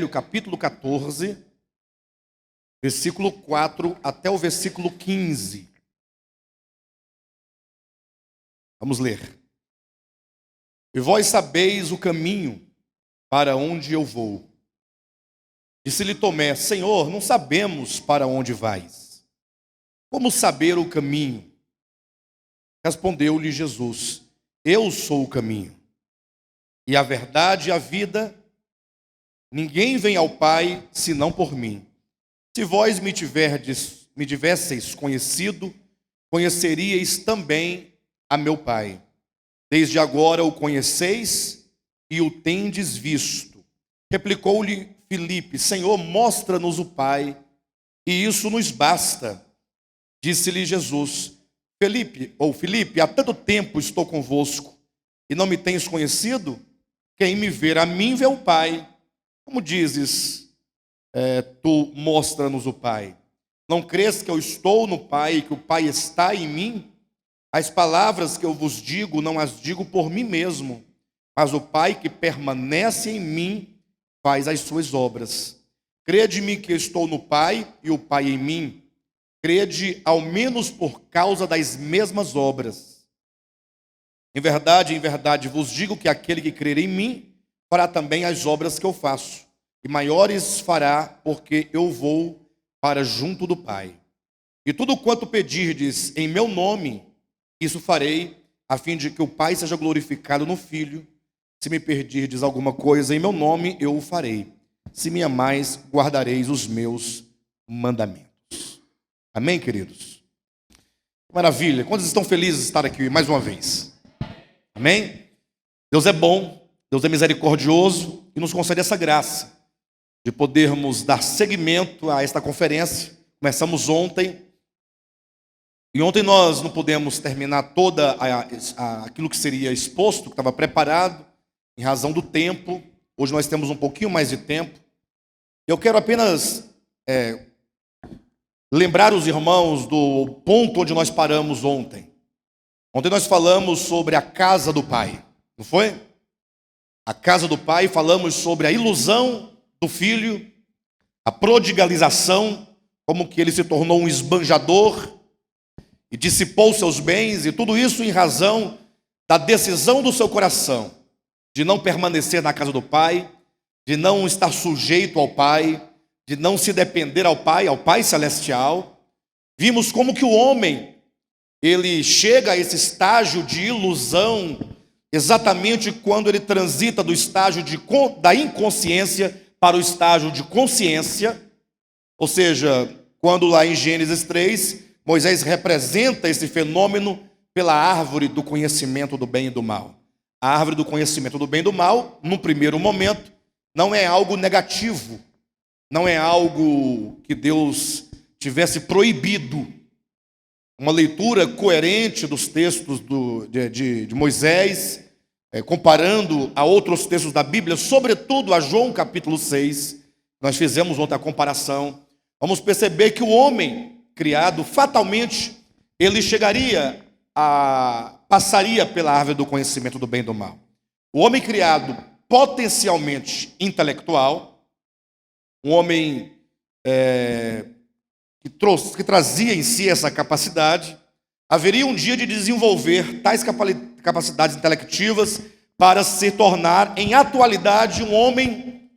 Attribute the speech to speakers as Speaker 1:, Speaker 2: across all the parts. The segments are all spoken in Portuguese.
Speaker 1: Evangelho, capítulo 14, versículo 4 até o versículo 15. Vamos ler. E vós sabeis o caminho para onde eu vou. Disse-lhe Tomé: Senhor, não sabemos para onde vais. Como saber o caminho? Respondeu-lhe Jesus: Eu sou o caminho, e a verdade e a vida. Ninguém vem ao Pai senão por mim. Se vós me tivesseis conhecido, conheceríeis também a meu Pai. Desde agora o conheceis e o tendes visto. Replicou-lhe Filipe: Senhor, mostra-nos o Pai, e isso nos basta. Disse-lhe Jesus: Filipe, há tanto tempo estou convosco, e não me tens conhecido? Quem me ver a mim vê o Pai. Como dizes, tu mostra-nos o Pai? Não crês que eu estou no Pai e que o Pai está em mim? As palavras que eu vos digo, não as digo por mim mesmo, mas o Pai que permanece em mim faz as suas obras. Crede-me que eu estou no Pai e o Pai em mim. Crede ao menos por causa das mesmas obras. Em verdade vos digo que aquele que crer em mim fará também as obras que eu faço, e maiores fará, porque eu vou para junto do Pai. E tudo quanto pedirdes em meu nome, isso farei, a fim de que o Pai seja glorificado no Filho. Se me pedirdes alguma coisa em meu nome, eu o farei. Se me amais, guardareis os meus mandamentos. Amém, queridos? Maravilha. Quantos estão felizes de estar aqui mais uma vez? Amém? Deus é bom, Deus é misericordioso e nos concede essa graça de podermos dar seguimento a esta conferência. Começamos ontem, e ontem nós não pudemos terminar toda aquilo que seria exposto, que estava preparado, em razão do tempo. Hoje nós temos um pouquinho mais de tempo. Eu quero apenas lembrar os irmãos do ponto onde nós paramos ontem. Ontem nós falamos sobre a casa do Pai, não foi? A casa do Pai, falamos sobre a ilusão do filho, a prodigalização, como que ele se tornou um esbanjador e dissipou seus bens, e tudo isso em razão da decisão do seu coração de não permanecer na casa do Pai, de não estar sujeito ao Pai, de não se depender ao Pai celestial. Vimos como que o homem, ele chega a esse estágio de ilusão exatamente quando ele transita do estágio da inconsciência para o estágio de consciência. Ou seja, quando lá em Gênesis 3, Moisés representa esse fenômeno pela árvore do conhecimento do bem e do mal. A árvore do conhecimento do bem e do mal, no primeiro momento, não é algo negativo, não é algo que Deus tivesse proibido. Uma leitura coerente dos textos de Moisés, comparando a outros textos da Bíblia, sobretudo a João capítulo 6, nós fizemos ontem a comparação. Vamos perceber que o homem criado, fatalmente, ele passaria pela árvore do conhecimento do bem e do mal. O homem criado potencialmente intelectual, um homem que trazia em si essa capacidade, haveria um dia de desenvolver tais capacidades intelectivas para se tornar, em atualidade, um homem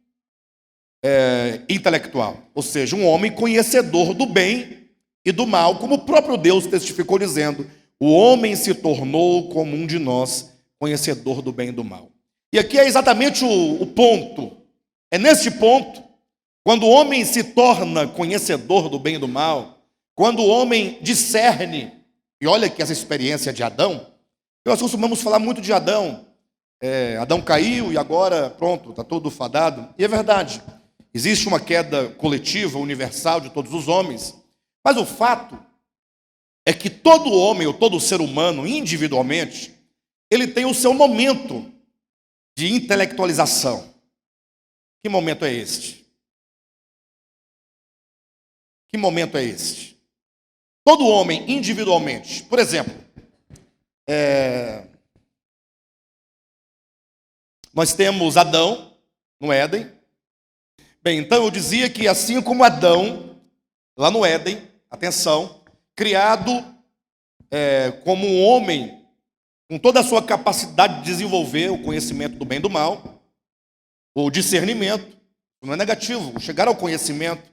Speaker 1: intelectual, ou seja, um homem conhecedor do bem e do mal, como o próprio Deus testificou dizendo: o homem se tornou como um de nós, conhecedor do bem e do mal. E aqui é exatamente o ponto. É neste ponto, quando o homem se torna conhecedor do bem e do mal, quando o homem discerne, e olha que essa experiência de Adão, nós costumamos falar muito de Adão. Adão caiu e agora, pronto, está todo fadado. E é verdade, existe uma queda coletiva, universal de todos os homens, mas o fato é que todo homem, ou todo ser humano, individualmente, ele tem o seu momento de intelectualização. Que momento é este? Que momento é este? Todo homem, individualmente, por exemplo, nós temos Adão, no Éden, Bem, então eu dizia que assim como Adão, lá no Éden, atenção, criado como um homem, com toda a sua capacidade de desenvolver o conhecimento do bem e do mal, o discernimento, não é negativo, chegar ao conhecimento.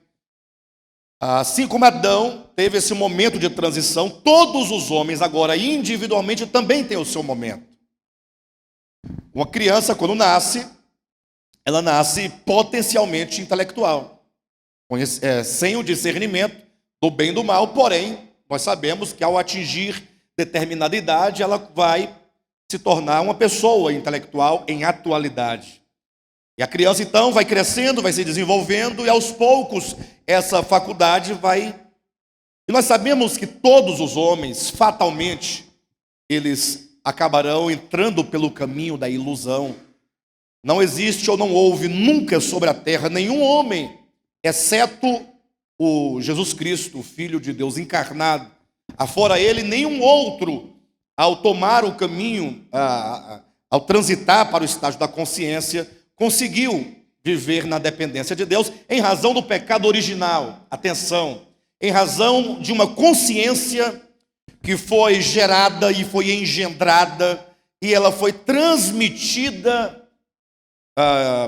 Speaker 1: Assim como Adão teve esse momento de transição, todos os homens agora individualmente também têm o seu momento. Uma criança, quando nasce, ela nasce potencialmente intelectual, sem o discernimento do bem e do mal, porém, nós sabemos que ao atingir determinada idade, ela vai se tornar uma pessoa intelectual em atualidade. E a criança, então, vai crescendo, vai se desenvolvendo, e aos poucos essa faculdade vai... E nós sabemos que todos os homens, fatalmente, eles acabarão entrando pelo caminho da ilusão. Não existe ou não houve nunca sobre a terra nenhum homem, exceto o Jesus Cristo, o Filho de Deus encarnado. Afora ele, nenhum outro, ao tomar o caminho, ao transitar para o estágio da consciência, conseguiu viver na dependência de Deus em razão do pecado original. Atenção, em razão de uma consciência que foi gerada e foi engendrada e ela foi transmitida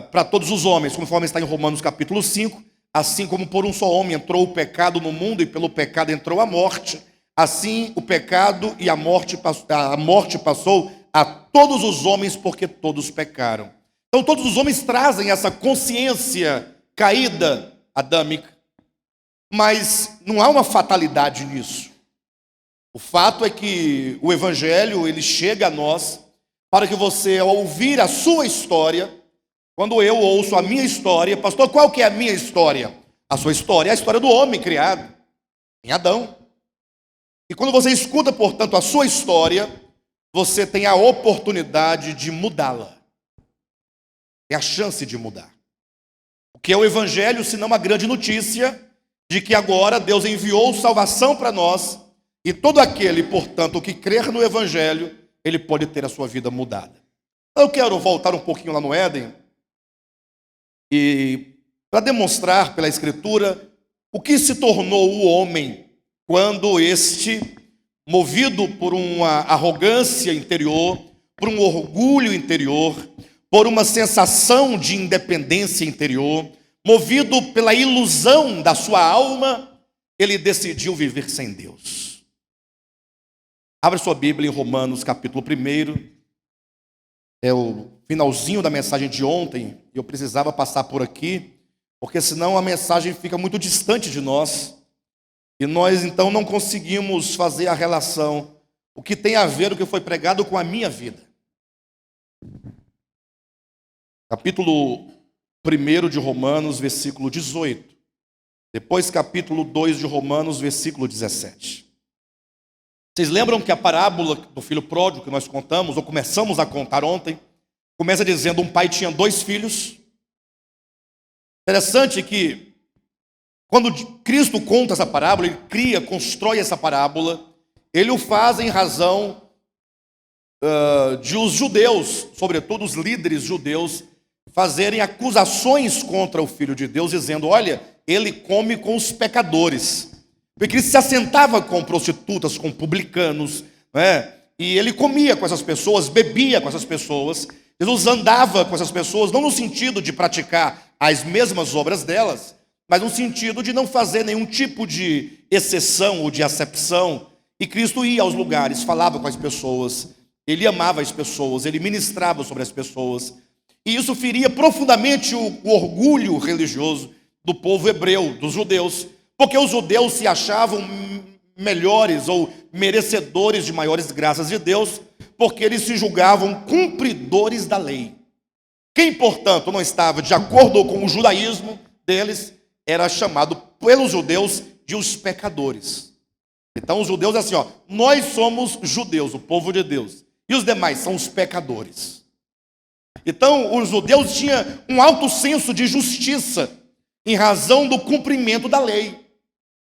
Speaker 1: para todos os homens, conforme está em Romanos capítulo 5, assim como por um só homem entrou o pecado no mundo e pelo pecado entrou a morte, assim o pecado e a morte passou a todos os homens porque todos pecaram. Então todos os homens trazem essa consciência caída adâmica, mas não há uma fatalidade nisso. O fato é que o evangelho, ele chega a nós para que você, ao ouvir a sua história, quando eu ouço a minha história, pastor, qual que é a minha história? A sua história é a história do homem criado em Adão. E quando você escuta, portanto, a sua história, você tem a oportunidade de mudá-la. Tem a chance de mudar. O que é o evangelho, senão a grande notícia de que agora Deus enviou salvação para nós, e todo aquele, portanto, que crer no evangelho, ele pode ter a sua vida mudada. Eu quero voltar um pouquinho lá no Éden, e para demonstrar pela Escritura o que se tornou o homem quando este, movido por uma arrogância interior, por um orgulho interior, por uma sensação de independência interior, movido pela ilusão da sua alma, ele decidiu viver sem Deus. Abra sua Bíblia em Romanos capítulo 1, é o finalzinho da mensagem de ontem, e eu precisava passar por aqui, porque senão a mensagem fica muito distante de nós, e nós então não conseguimos fazer a relação, o que tem a ver o que foi pregado com a minha vida. Capítulo 1 de Romanos, versículo 18. Depois capítulo 2 de Romanos, versículo 17. Vocês lembram que a parábola do filho pródigo que nós contamos, ou começamos a contar ontem, começa dizendo: um pai tinha 2 filhos. Interessante que quando Cristo conta essa parábola, ele constrói essa parábola, ele o faz em razão de os judeus, sobretudo os líderes judeus, fazerem acusações contra o Filho de Deus, dizendo: olha, ele come com os pecadores. Porque ele se assentava com prostitutas, com publicanos, né? E ele comia com essas pessoas, bebia com essas pessoas. Jesus andava com essas pessoas, não no sentido de praticar as mesmas obras delas, mas no sentido de não fazer nenhum tipo de exceção ou de acepção. E Cristo ia aos lugares, falava com as pessoas, ele amava as pessoas, ele ministrava sobre as pessoas. E isso feria profundamente o orgulho religioso do povo hebreu, dos judeus, porque os judeus se achavam melhores ou merecedores de maiores graças de Deus, porque eles se julgavam cumpridores da lei. Quem, portanto, não estava de acordo com o judaísmo deles, era chamado pelos judeus de os pecadores. Então os judeus assim, nós somos judeus, o povo de Deus, e os demais são os pecadores. Então os judeus tinham um alto senso de justiça em razão do cumprimento da lei.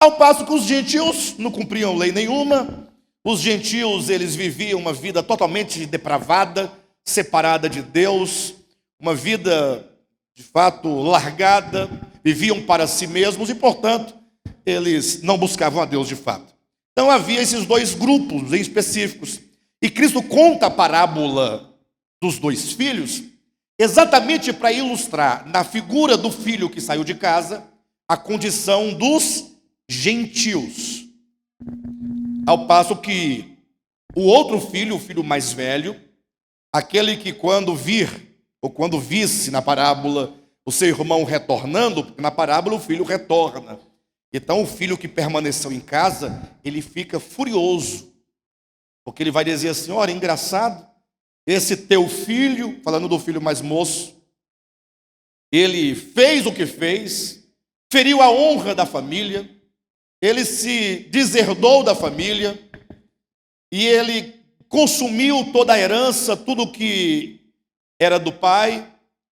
Speaker 1: Ao passo que os gentios não cumpriam lei nenhuma, os gentios eles viviam uma vida totalmente depravada, separada de Deus, uma vida de fato, largada, viviam para si mesmos e, portanto, eles não buscavam a Deus de fato. Então havia esses dois grupos em específicos. E Cristo conta a parábola dos dois filhos exatamente para ilustrar na figura do filho que saiu de casa a condição dos gentios. Ao passo que o outro filho, o filho mais velho, aquele que quando vir, ou quando visse na parábola o seu irmão retornando, porque na parábola o filho retorna. Então o filho que permaneceu em casa, ele fica furioso, porque ele vai dizer assim: olha, engraçado, esse teu filho, falando do filho mais moço, ele fez o que fez, feriu a honra da família, ele se deserdou da família, e ele consumiu toda a herança, tudo que era do pai,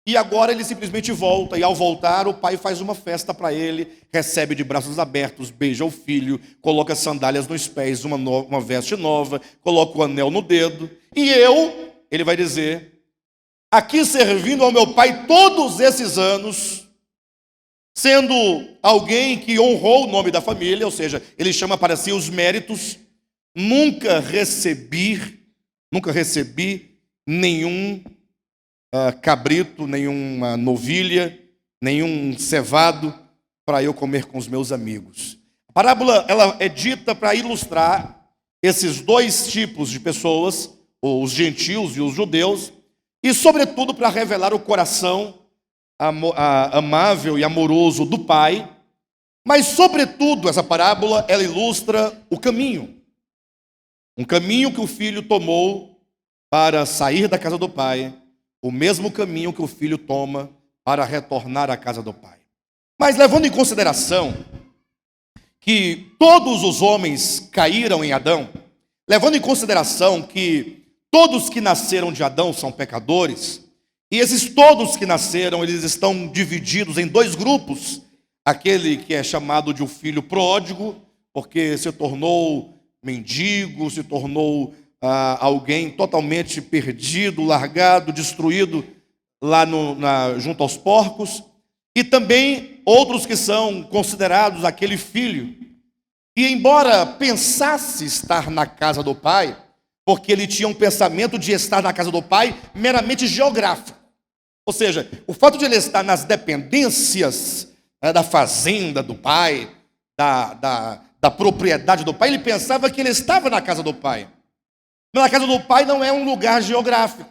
Speaker 1: e agora ele simplesmente volta, e ao voltar o pai faz uma festa para ele, recebe de braços abertos, beija o filho, coloca sandálias nos pés, uma veste nova, coloca o anel no dedo, e ele vai dizer, aqui servindo ao meu pai todos esses anos, sendo alguém que honrou o nome da família, ou seja, ele chama para si os méritos, nunca recebi nenhum cabrito, nenhuma novilha, nenhum cevado para eu comer com os meus amigos. A parábola ela é dita para ilustrar esses dois tipos de pessoas, os gentios e os judeus, e sobretudo para revelar o coração amável e amoroso do pai, mas sobretudo essa parábola ela ilustra o caminho. Um caminho que o filho tomou para sair da casa do pai, o mesmo caminho que o filho toma para retornar à casa do pai. Mas levando em consideração que todos os homens caíram em Adão, levando em consideração que todos que nasceram de Adão são pecadores, e esses todos que nasceram, eles estão divididos em dois grupos, aquele que é chamado de o filho pródigo, porque se tornou mendigo, se tornou alguém totalmente perdido, largado, destruído lá junto aos porcos, e também outros que são considerados aquele filho, e embora pensasse estar na casa do pai, porque ele tinha um pensamento de estar na casa do pai meramente geográfico, ou seja, o fato de ele estar nas dependências da fazenda do pai, da propriedade do pai, ele pensava que ele estava na casa do pai. Mas a casa do pai não é um lugar geográfico.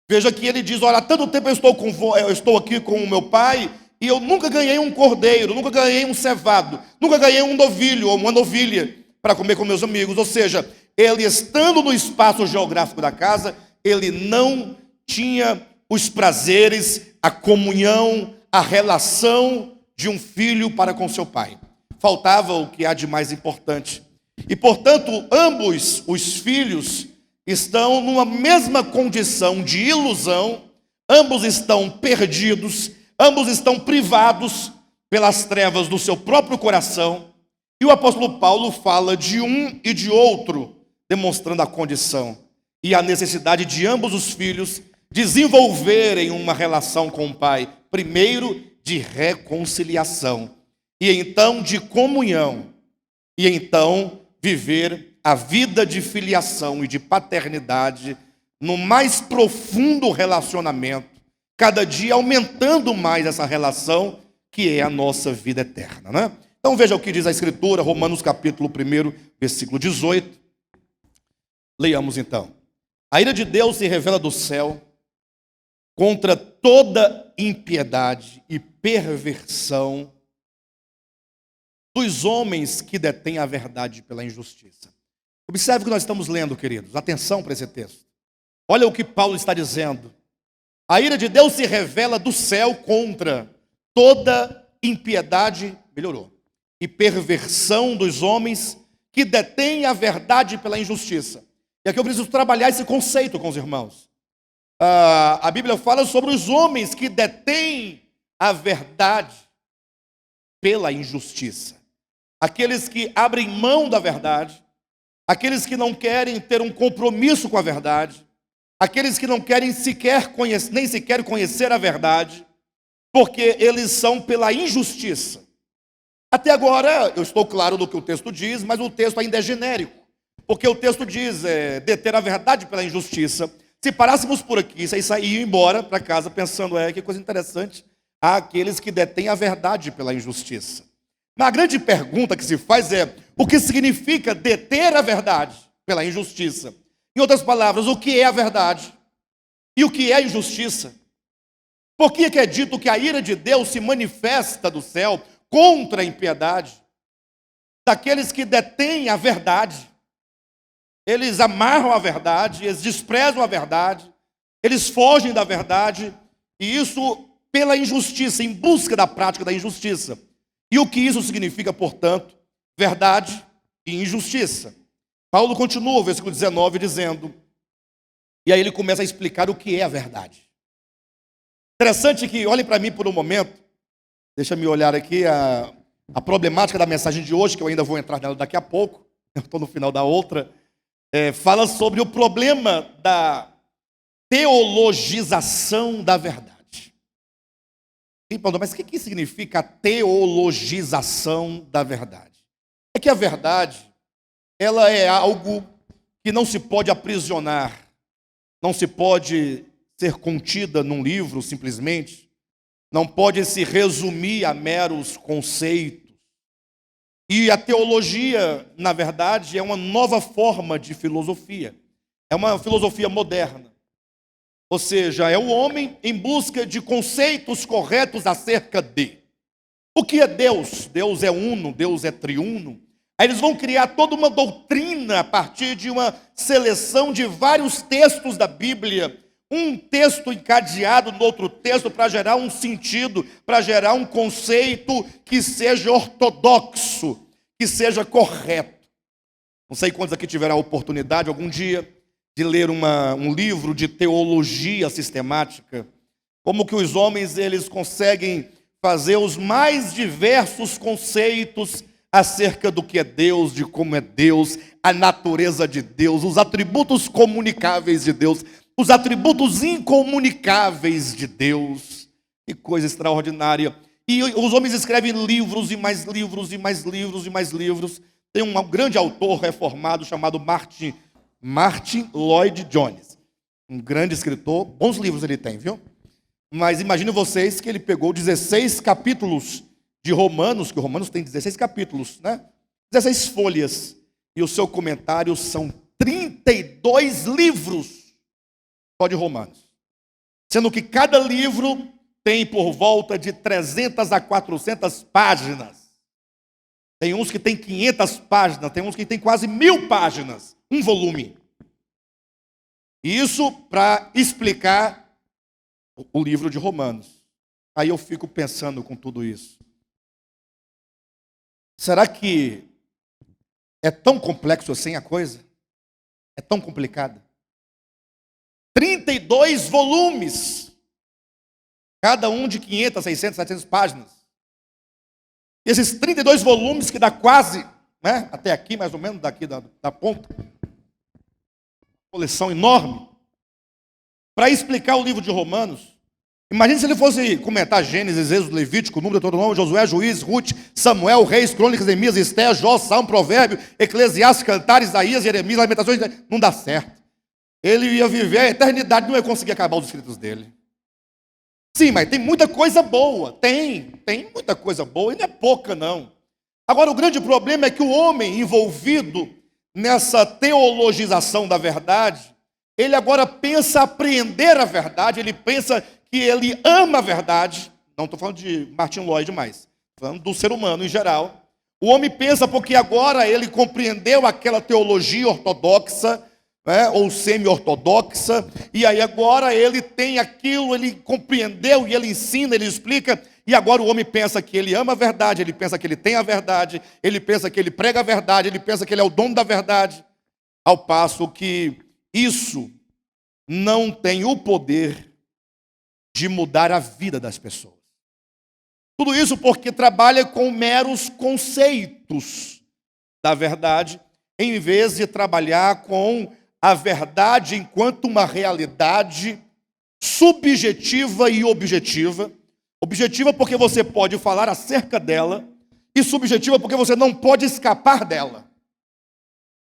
Speaker 1: Veja que ele diz, olha, há tanto tempo eu estou aqui com o meu pai, e eu nunca ganhei um cordeiro, nunca ganhei um cevado, nunca ganhei um novilho ou uma novilha para comer com meus amigos. Ou seja, ele estando no espaço geográfico da casa, ele não tinha os prazeres, a comunhão, a relação de um filho para com seu pai. Faltava o que há de mais importante. E, portanto, ambos os filhos estão numa mesma condição de ilusão, ambos estão perdidos, ambos estão privados pelas trevas do seu próprio coração. E o apóstolo Paulo fala de um e de outro, demonstrando a condição e a necessidade de ambos os filhos desenvolverem uma relação com o pai, primeiro de reconciliação, e então de comunhão, e então viver a vida de filiação e de paternidade no mais profundo relacionamento, cada dia aumentando mais essa relação que é a nossa vida eterna, né? Então veja o que diz a Escritura, Romanos capítulo 1, versículo 18. Leiamos então. A ira de Deus se revela do céu contra toda impiedade e perversão dos homens que detêm a verdade pela injustiça. Observe o que nós estamos lendo, queridos. Atenção para esse texto. Olha o que Paulo está dizendo. A ira de Deus se revela do céu contra toda impiedade, melhorou, e perversão dos homens que detêm a verdade pela injustiça. E aqui eu preciso trabalhar esse conceito com os irmãos. A Bíblia fala sobre os homens que detêm a verdade pela injustiça. Aqueles que abrem mão da verdade, aqueles que não querem ter um compromisso com a verdade, aqueles que não querem nem sequer conhecer a verdade, porque eles são pela injustiça. Até agora, eu estou claro do que o texto diz, mas o texto ainda é genérico. Porque o texto diz, deter a verdade pela injustiça. Se parássemos por aqui, isso aí ia embora para casa pensando, que coisa interessante, há aqueles que detêm a verdade pela injustiça. Mas a grande pergunta que se faz é, o que significa deter a verdade pela injustiça? Em outras palavras, o que é a verdade? E o que é a injustiça? Por que é dito que a ira de Deus se manifesta do céu contra a impiedade daqueles que detêm a verdade? Eles amarram a verdade, eles desprezam a verdade, eles fogem da verdade, e isso pela injustiça, em busca da prática da injustiça. E o que isso significa, portanto? Verdade e injustiça. Paulo continua, o versículo 19, dizendo, e aí ele começa a explicar o que é a verdade. Interessante que, olhem para mim por um momento, deixa eu olhar aqui a problemática da mensagem de hoje, que eu ainda vou entrar nela daqui a pouco, eu estou no final da outra, fala sobre o problema da teologização da verdade. Sim, Paulo, mas o que significa a teologização da verdade? É que a verdade, ela é algo que não se pode aprisionar, não se pode ser contida num livro simplesmente, não pode se resumir a meros conceitos. E a teologia, na verdade, é uma nova forma de filosofia. É uma filosofia moderna. Ou seja, é o homem em busca de conceitos corretos acerca de. O que é Deus? Deus é uno, Deus é triuno. Aí eles vão criar toda uma doutrina a partir de uma seleção de vários textos da Bíblia. Um texto encadeado no outro texto para gerar um sentido, para gerar um conceito que seja ortodoxo, que seja correto. Não sei quantos aqui tiveram a oportunidade algum dia de ler um livro de teologia sistemática, como que os homens eles conseguem fazer os mais diversos conceitos acerca do que é Deus, de como é Deus, a natureza de Deus, os atributos comunicáveis de Deus, os atributos incomunicáveis de Deus. Que coisa extraordinária. E os homens escrevem livros e mais livros e mais livros e mais livros. Tem um grande autor reformado chamado Martin Lloyd-Jones. Um grande escritor, bons livros ele tem, viu? Mas imagine vocês que ele pegou 16 capítulos de Romanos, que Romanos tem 16 capítulos, né? 16 folhas. E o seu comentário são 32 livros só de Romanos. Sendo que cada livro tem por volta de 300 a 400 páginas. Tem uns que tem 500 páginas, tem uns que tem quase 1000 páginas. Um volume. Isso para explicar o livro de Romanos. Aí eu fico pensando com tudo isso. Será que é tão complexo assim a coisa? É tão complicada? 32 volumes, cada um de 500, 600, 700 páginas. E esses 32 volumes que dá quase, né, até aqui mais ou menos, daqui da ponta, coleção enorme, para explicar o livro de Romanos. Imagine se ele fosse comentar Gênesis, Êxodo, Levítico, Número, Deuteronômio, Josué, Juízes, Ruth, Samuel, Reis, Crônicas, Neemias, Esté, Jó, Salmo, Provérbio, Eclesiastes, Cantares, Isaías, Jeremias, Lamentações. Não dá certo. Ele ia viver a eternidade, não ia conseguir acabar os escritos dele. Sim, mas tem muita coisa boa. Tem muita coisa boa, e não é pouca, não. Agora, o grande problema é que o homem envolvido nessa teologização da verdade, ele agora pensa apreender a verdade, ele pensa que ele ama a verdade. Não estou falando de Martin Lloyd mais, estou falando do ser humano em geral. O homem pensa porque agora ele compreendeu aquela teologia ortodoxa, ou semi-ortodoxa, e aí agora ele tem aquilo, ele compreendeu, e ele ensina, ele explica, e agora o homem pensa que ele ama a verdade, ele pensa que ele tem a verdade, ele pensa que ele prega a verdade, ele pensa que ele é o dono da verdade, ao passo que isso não tem o poder de mudar a vida das pessoas. Tudo isso porque trabalha com meros conceitos da verdade, em vez de trabalhar com a verdade enquanto uma realidade subjetiva e objetiva, Objetiva porque você pode falar acerca dela, e subjetiva porque você não pode escapar dela.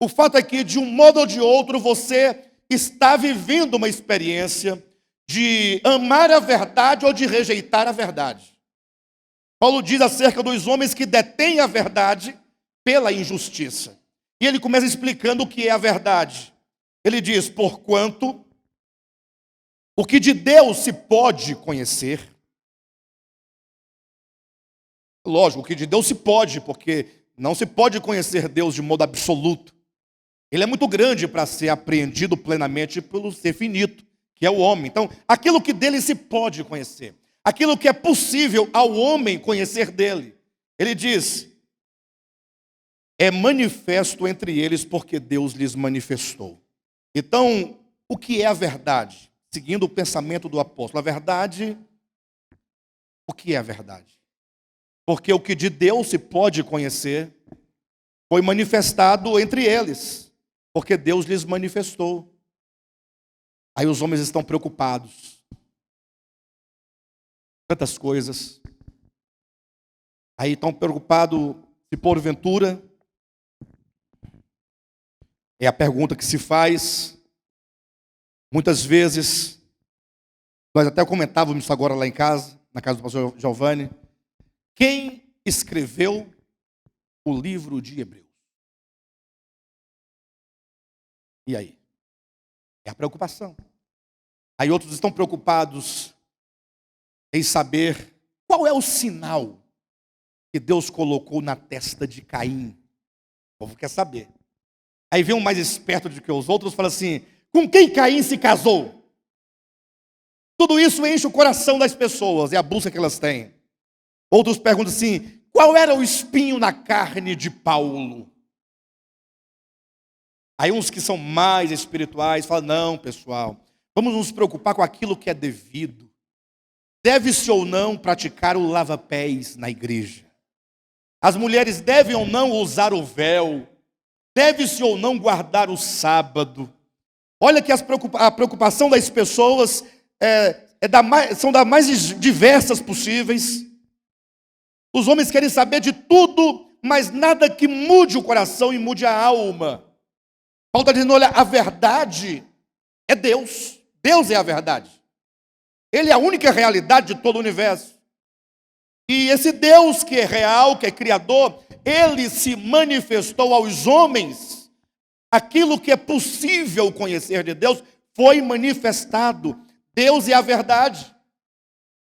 Speaker 1: O fato é que, de um modo ou de outro, você está vivendo uma experiência de amar a verdade ou de rejeitar a verdade. Paulo diz acerca dos homens que detêm a verdade pela injustiça. E ele começa explicando o que é a verdade. Ele diz: porquanto o que de Deus se pode conhecer, lógico, o que de Deus se pode, porque não se pode conhecer Deus de modo absoluto. Ele é muito grande para ser apreendido plenamente pelo ser finito, que é o homem. Então, aquilo que dele se pode conhecer, aquilo que é possível ao homem conhecer dele, ele diz: é manifesto entre eles porque Deus lhes manifestou. Então, o que é a verdade? Seguindo o pensamento do apóstolo, a verdade, o que é a verdade? Porque o que de Deus se pode conhecer foi manifestado entre eles, porque Deus lhes manifestou. Aí os homens estão preocupados. Tantas coisas. Aí estão preocupados se porventura, é a pergunta que se faz. Muitas vezes, nós até comentávamos isso agora lá em casa, na casa do pastor Giovanni. Quem escreveu o livro de Hebreus? E aí? É a preocupação. Aí outros estão preocupados em saber qual é o sinal que Deus colocou na testa de Caim. O povo quer saber. Aí vem um mais esperto do que os outros e fala assim: com quem Caim se casou? Tudo isso enche o coração das pessoas, é a busca que elas têm. Outros perguntam assim: qual era o espinho na carne de Paulo? Aí uns que são mais espirituais falam: não, pessoal, vamos nos preocupar com aquilo que é devido. Deve-se ou não praticar o lava-pés na igreja? As mulheres devem ou não usar o véu? Deve-se ou não guardar o sábado? Olha que a preocupação das pessoas são das mais diversas possíveis. Os homens querem saber de tudo, mas nada que mude o coração e mude a alma. Paulo está dizendo: olha, a verdade é Deus. Deus é a verdade. Ele é a única realidade de todo o universo. E esse Deus que é real, que é criador, ele se manifestou aos homens. Aquilo que é possível conhecer de Deus foi manifestado. Deus é a verdade.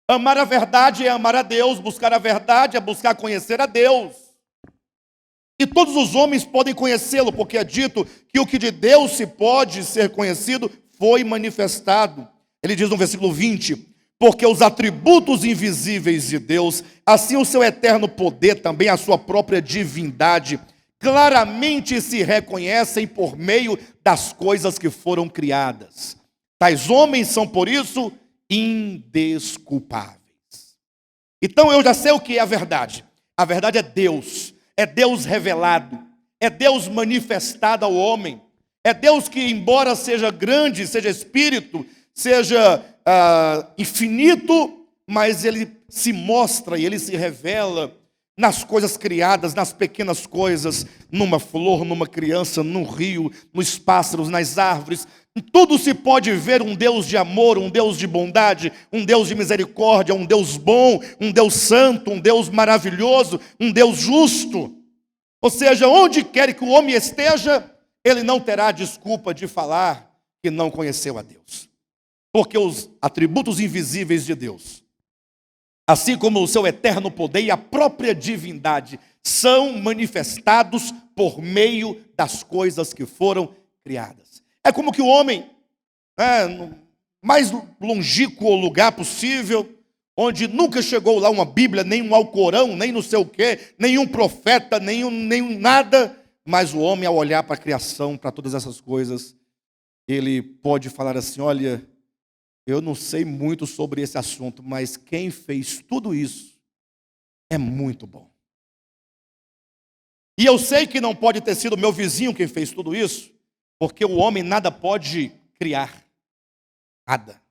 Speaker 1: Amar a verdade é amar a Deus. Buscar a verdade é buscar conhecer a Deus. E todos os homens podem conhecê-lo, porque é dito que o que de Deus se pode ser conhecido foi manifestado. Ele diz no versículo 20: porque os atributos invisíveis de Deus, assim o seu eterno poder, também a sua própria divindade, claramente se reconhecem por meio das coisas que foram criadas. Tais homens são, por isso, indesculpáveis. Então eu já sei o que é a verdade. A verdade é Deus revelado, é Deus manifestado ao homem, é Deus que, embora seja grande, seja espírito, seja infinito, mas ele se mostra e ele se revela nas coisas criadas, nas pequenas coisas, numa flor, numa criança, num rio, nos pássaros, nas árvores. Em tudo se pode ver um Deus de amor, um Deus de bondade, um Deus de misericórdia, um Deus bom, um Deus santo, um Deus maravilhoso, um Deus justo. Ou seja, onde quer que o homem esteja, ele não terá desculpa de falar que não conheceu a Deus. Porque os atributos invisíveis de Deus, assim como o seu eterno poder e a própria divindade, são manifestados por meio das coisas que foram criadas. É como que o homem, no mais longínquo lugar possível, onde nunca chegou lá uma Bíblia, nem um Alcorão, nem não sei o quê, nenhum profeta, nenhum nada, mas o homem, ao olhar para a criação, para todas essas coisas, ele pode falar assim: olha, eu não sei muito sobre esse assunto, mas quem fez tudo isso é muito bom. E eu sei que não pode ter sido meu vizinho quem fez tudo isso, porque o homem nada pode criar. Nada.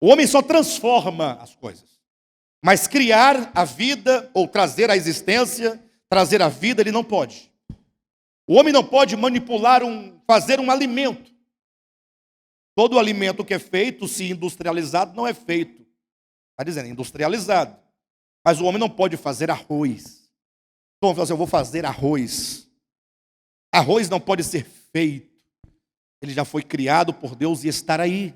Speaker 1: O homem só transforma as coisas. Mas criar a vida, ou trazer a existência, trazer a vida, ele não pode. O homem não pode manipular, fazer um alimento. Todo alimento que é feito, se industrializado, não é feito. Está dizendo, industrializado. Mas o homem não pode fazer arroz. Então, eu vou fazer arroz. Arroz não pode ser feito. Ele já foi criado por Deus e estar aí.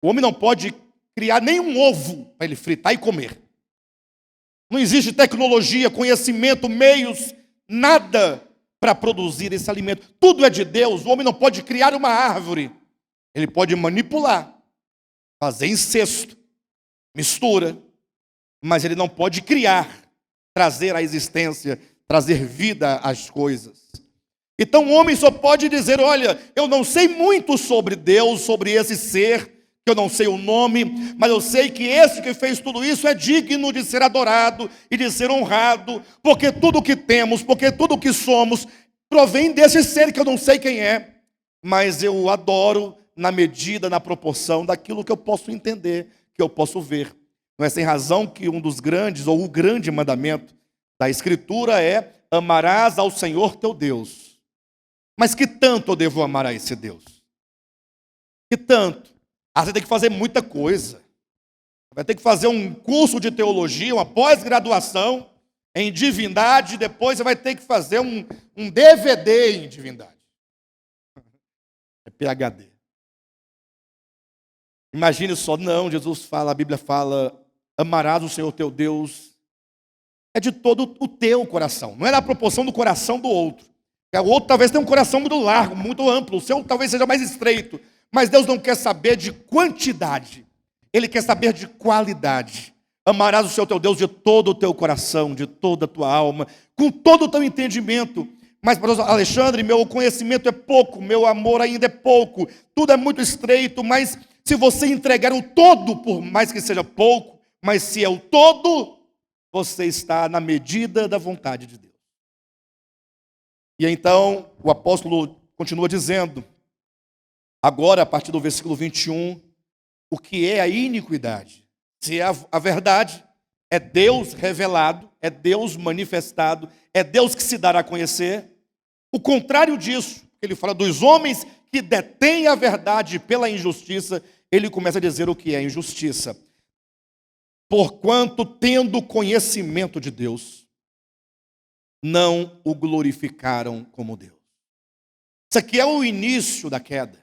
Speaker 1: O homem não pode criar nenhum ovo para ele fritar e comer. Não existe tecnologia, conhecimento, meios, nada para produzir esse alimento. Tudo é de Deus. O homem não pode criar uma árvore. Ele pode manipular, fazer incesto, mistura, mas ele não pode criar, trazer a existência, trazer vida às coisas. Então o homem só pode dizer, olha, eu não sei muito sobre Deus, sobre esse ser, que eu não sei o nome, mas eu sei que esse que fez tudo isso é digno de ser adorado e de ser honrado, porque tudo que temos, porque tudo que somos, provém desse ser que eu não sei quem é, mas eu o adoro na medida, na proporção daquilo que eu posso entender, que eu posso ver. Não é sem razão que um dos grandes, ou o grande mandamento da Escritura é: amarás ao Senhor teu Deus. Mas que tanto eu devo amar a esse Deus? Que tanto? Você tem que fazer muita coisa. Vai ter que fazer um curso de teologia, uma pós-graduação em divindade, depois você vai ter que fazer um DVD em divindade. É PhD. Imagine só, não, Jesus fala, a Bíblia fala, amarás o Senhor teu Deus, é de todo o teu coração, não é na proporção do coração do outro. O outro talvez tenha um coração muito largo, muito amplo, o seu talvez seja mais estreito, mas Deus não quer saber de quantidade, Ele quer saber de qualidade. Amarás o Senhor teu Deus de todo o teu coração, de toda a tua alma, com todo o teu entendimento. Mas, pastor Alexandre, meu conhecimento é pouco, meu amor ainda é pouco, tudo é muito estreito, mas se você entregar o todo, por mais que seja pouco, mas se é o todo, você está na medida da vontade de Deus. E então, o apóstolo continua dizendo, agora a partir do versículo 21, o que é a iniquidade? Se é a verdade, é Deus revelado, é Deus manifestado, é Deus que se dará a conhecer. O contrário disso, ele fala dos homens que detêm a verdade pela injustiça, ele começa a dizer o que é injustiça. Porquanto, tendo conhecimento de Deus, não o glorificaram como Deus. Isso aqui é o início da queda.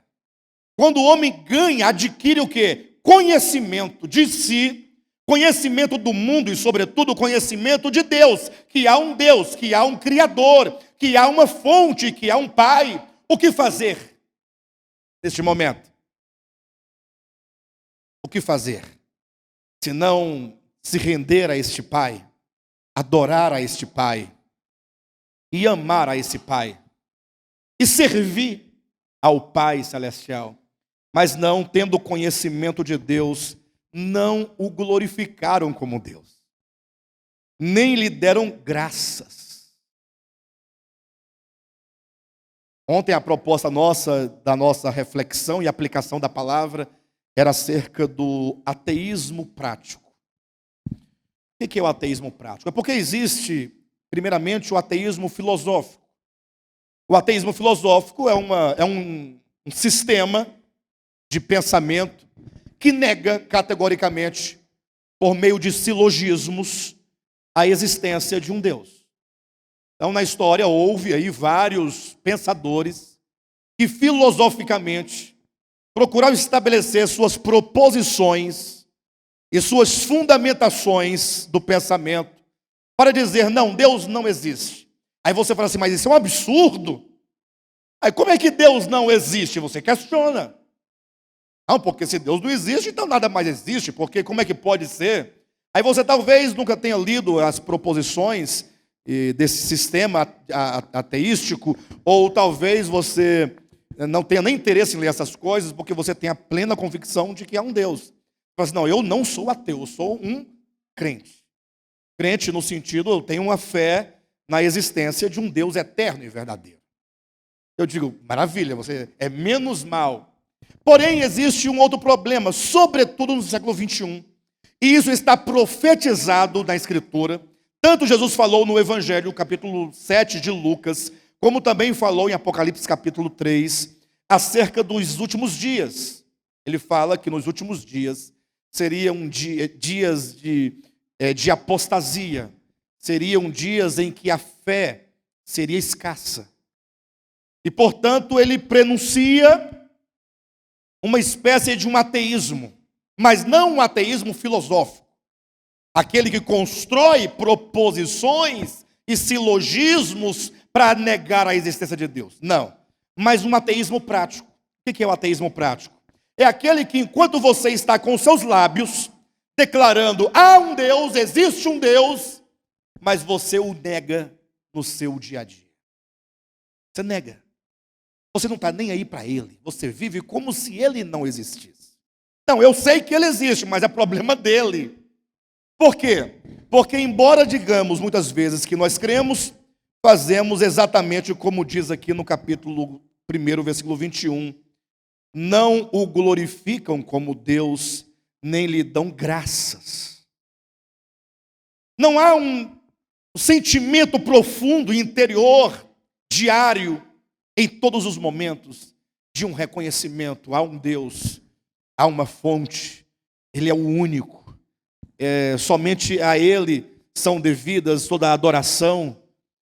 Speaker 1: Quando o homem ganha, adquire o quê? Conhecimento de si, conhecimento do mundo e, sobretudo, conhecimento de Deus, que há um Deus, que há um Criador, que há uma fonte, que há um Pai. O que fazer neste momento? O que fazer? Se não se render a este Pai, adorar a este Pai, e amar a esse Pai, e servir ao Pai Celestial, mas não tendo conhecimento de Deus, não o glorificaram como Deus, nem lhe deram graças. Ontem a proposta da nossa reflexão e aplicação da palavra, era acerca do ateísmo prático. O que é o ateísmo prático? É porque existe, primeiramente, o ateísmo filosófico. O ateísmo filosófico é um sistema de pensamento que nega categoricamente, por meio de silogismos, a existência de um Deus. Então, na história, houve aí vários pensadores que filosoficamente procuraram estabelecer suas proposições e suas fundamentações do pensamento para dizer, não, Deus não existe. Aí você fala assim, mas isso é um absurdo. Aí como é que Deus não existe? Você questiona. Não, porque se Deus não existe, então nada mais existe, porque como é que pode ser? Aí você talvez nunca tenha lido as proposições desse sistema ateístico, ou talvez você não tenha nem interesse em ler essas coisas, porque você tem a plena convicção de que há um Deus. Mas não, eu não sou ateu, eu sou um crente. Crente no sentido, eu tenho uma fé na existência de um Deus eterno e verdadeiro. Eu digo, maravilha, você é menos mal. Porém, existe um outro problema, sobretudo no século XXI. E isso está profetizado na Escritura. Tanto Jesus falou no Evangelho, capítulo 7 de Lucas, como também falou em Apocalipse capítulo 3, acerca dos últimos dias. Ele fala que nos últimos dias seriam dias de apostasia, seriam dias em que a fé seria escassa. E, portanto, ele prenuncia uma espécie de um ateísmo, mas não um ateísmo filosófico, aquele que constrói proposições e silogismos para negar a existência de Deus. Não, mas um ateísmo prático. O que é o ateísmo prático? É aquele que, enquanto você está com seus lábios declarando, há um Deus, existe um Deus, mas você o nega no seu dia a dia. Você nega. Você não está nem aí para ele. Você vive como se ele não existisse. Não, eu sei que ele existe, mas é problema dele. Por quê? Porque, embora digamos muitas vezes que nós cremos, fazemos exatamente como diz aqui no capítulo 1, versículo 21. Não o glorificam como Deus, nem lhe dão graças. Não há um sentimento profundo, interior, diário, em todos os momentos, de um reconhecimento. Há um Deus, há uma fonte, Ele é o único. Somente a Ele são devidas toda a adoração,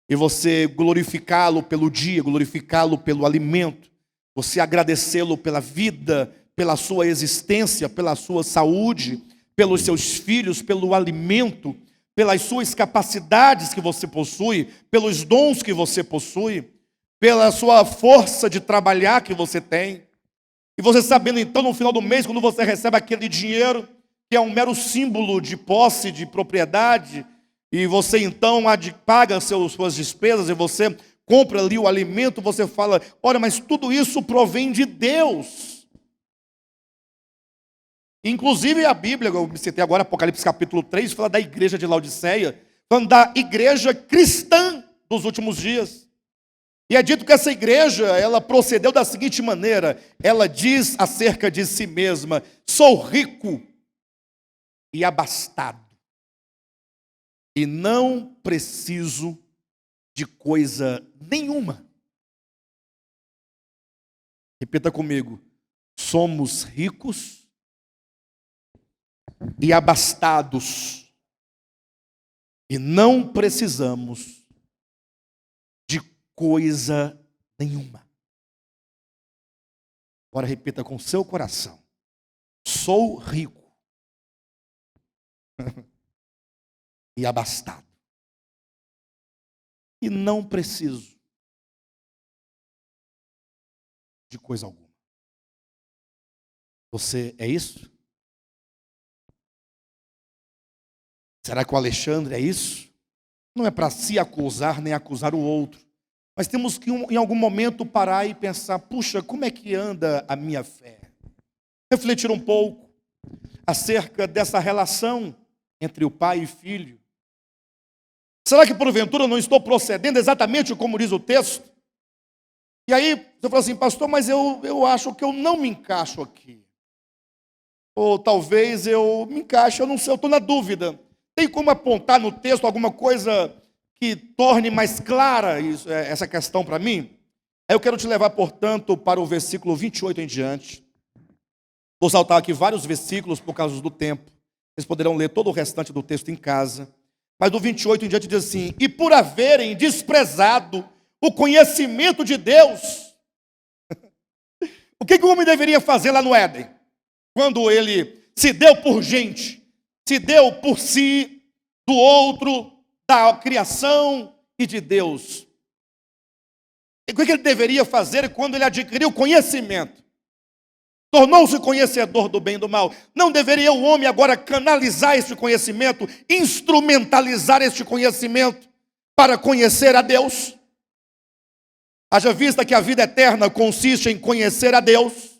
Speaker 1: e você glorificá-lo pelo dia, glorificá-lo pelo alimento, você agradecê-lo pela vida, pela sua existência, pela sua saúde, pelos seus filhos, pelo alimento, pelas suas capacidades que você possui, pelos dons que você possui, pela sua força de trabalhar que você tem. E você sabendo então no final do mês, quando você recebe aquele dinheiro, que é um mero símbolo de posse, de propriedade, e você então paga suas despesas, e você compra ali o alimento, você fala, olha, mas tudo isso provém de Deus. Inclusive a Bíblia, eu me citei agora, Apocalipse capítulo 3, fala da igreja de Laodiceia, falando da igreja cristã dos últimos dias. E é dito que essa igreja, ela procedeu da seguinte maneira, ela diz acerca de si mesma, sou rico e abastado, e não preciso de coisa nenhuma. Repita comigo, somos ricos e abastados, e não precisamos de coisa nenhuma. Agora repita com seu coração, sou rico e abastado, e não preciso de coisa alguma. Você é isso? Será que o Alexandre é isso? Não é para se acusar nem acusar o outro, mas temos que em algum momento parar e pensar, puxa, como é que anda a minha fé? Refletir um pouco acerca dessa relação entre o pai e filho. Será que porventura eu não estou procedendo exatamente como diz o texto? E aí você fala assim, pastor, mas eu acho que eu não me encaixo aqui. Ou talvez eu me encaixe, eu não sei, eu estou na dúvida. Tem como apontar no texto alguma coisa que torne mais clara essa questão para mim? Aí eu quero te levar, portanto, para o versículo 28 em diante. Vou saltar aqui vários versículos por causa do tempo. Vocês poderão ler todo o restante do texto em casa. Mas do 28 em diante diz assim, e por haverem desprezado o conhecimento de Deus. O que o homem deveria fazer lá no Éden? Quando ele se deu por gente, se deu por si, do outro, da criação e de Deus. E o que ele deveria fazer quando ele adquiriu conhecimento? Tornou-se conhecedor do bem e do mal. Não deveria o homem agora canalizar este conhecimento, instrumentalizar este conhecimento para conhecer a Deus? Haja vista que a vida eterna consiste em conhecer a Deus.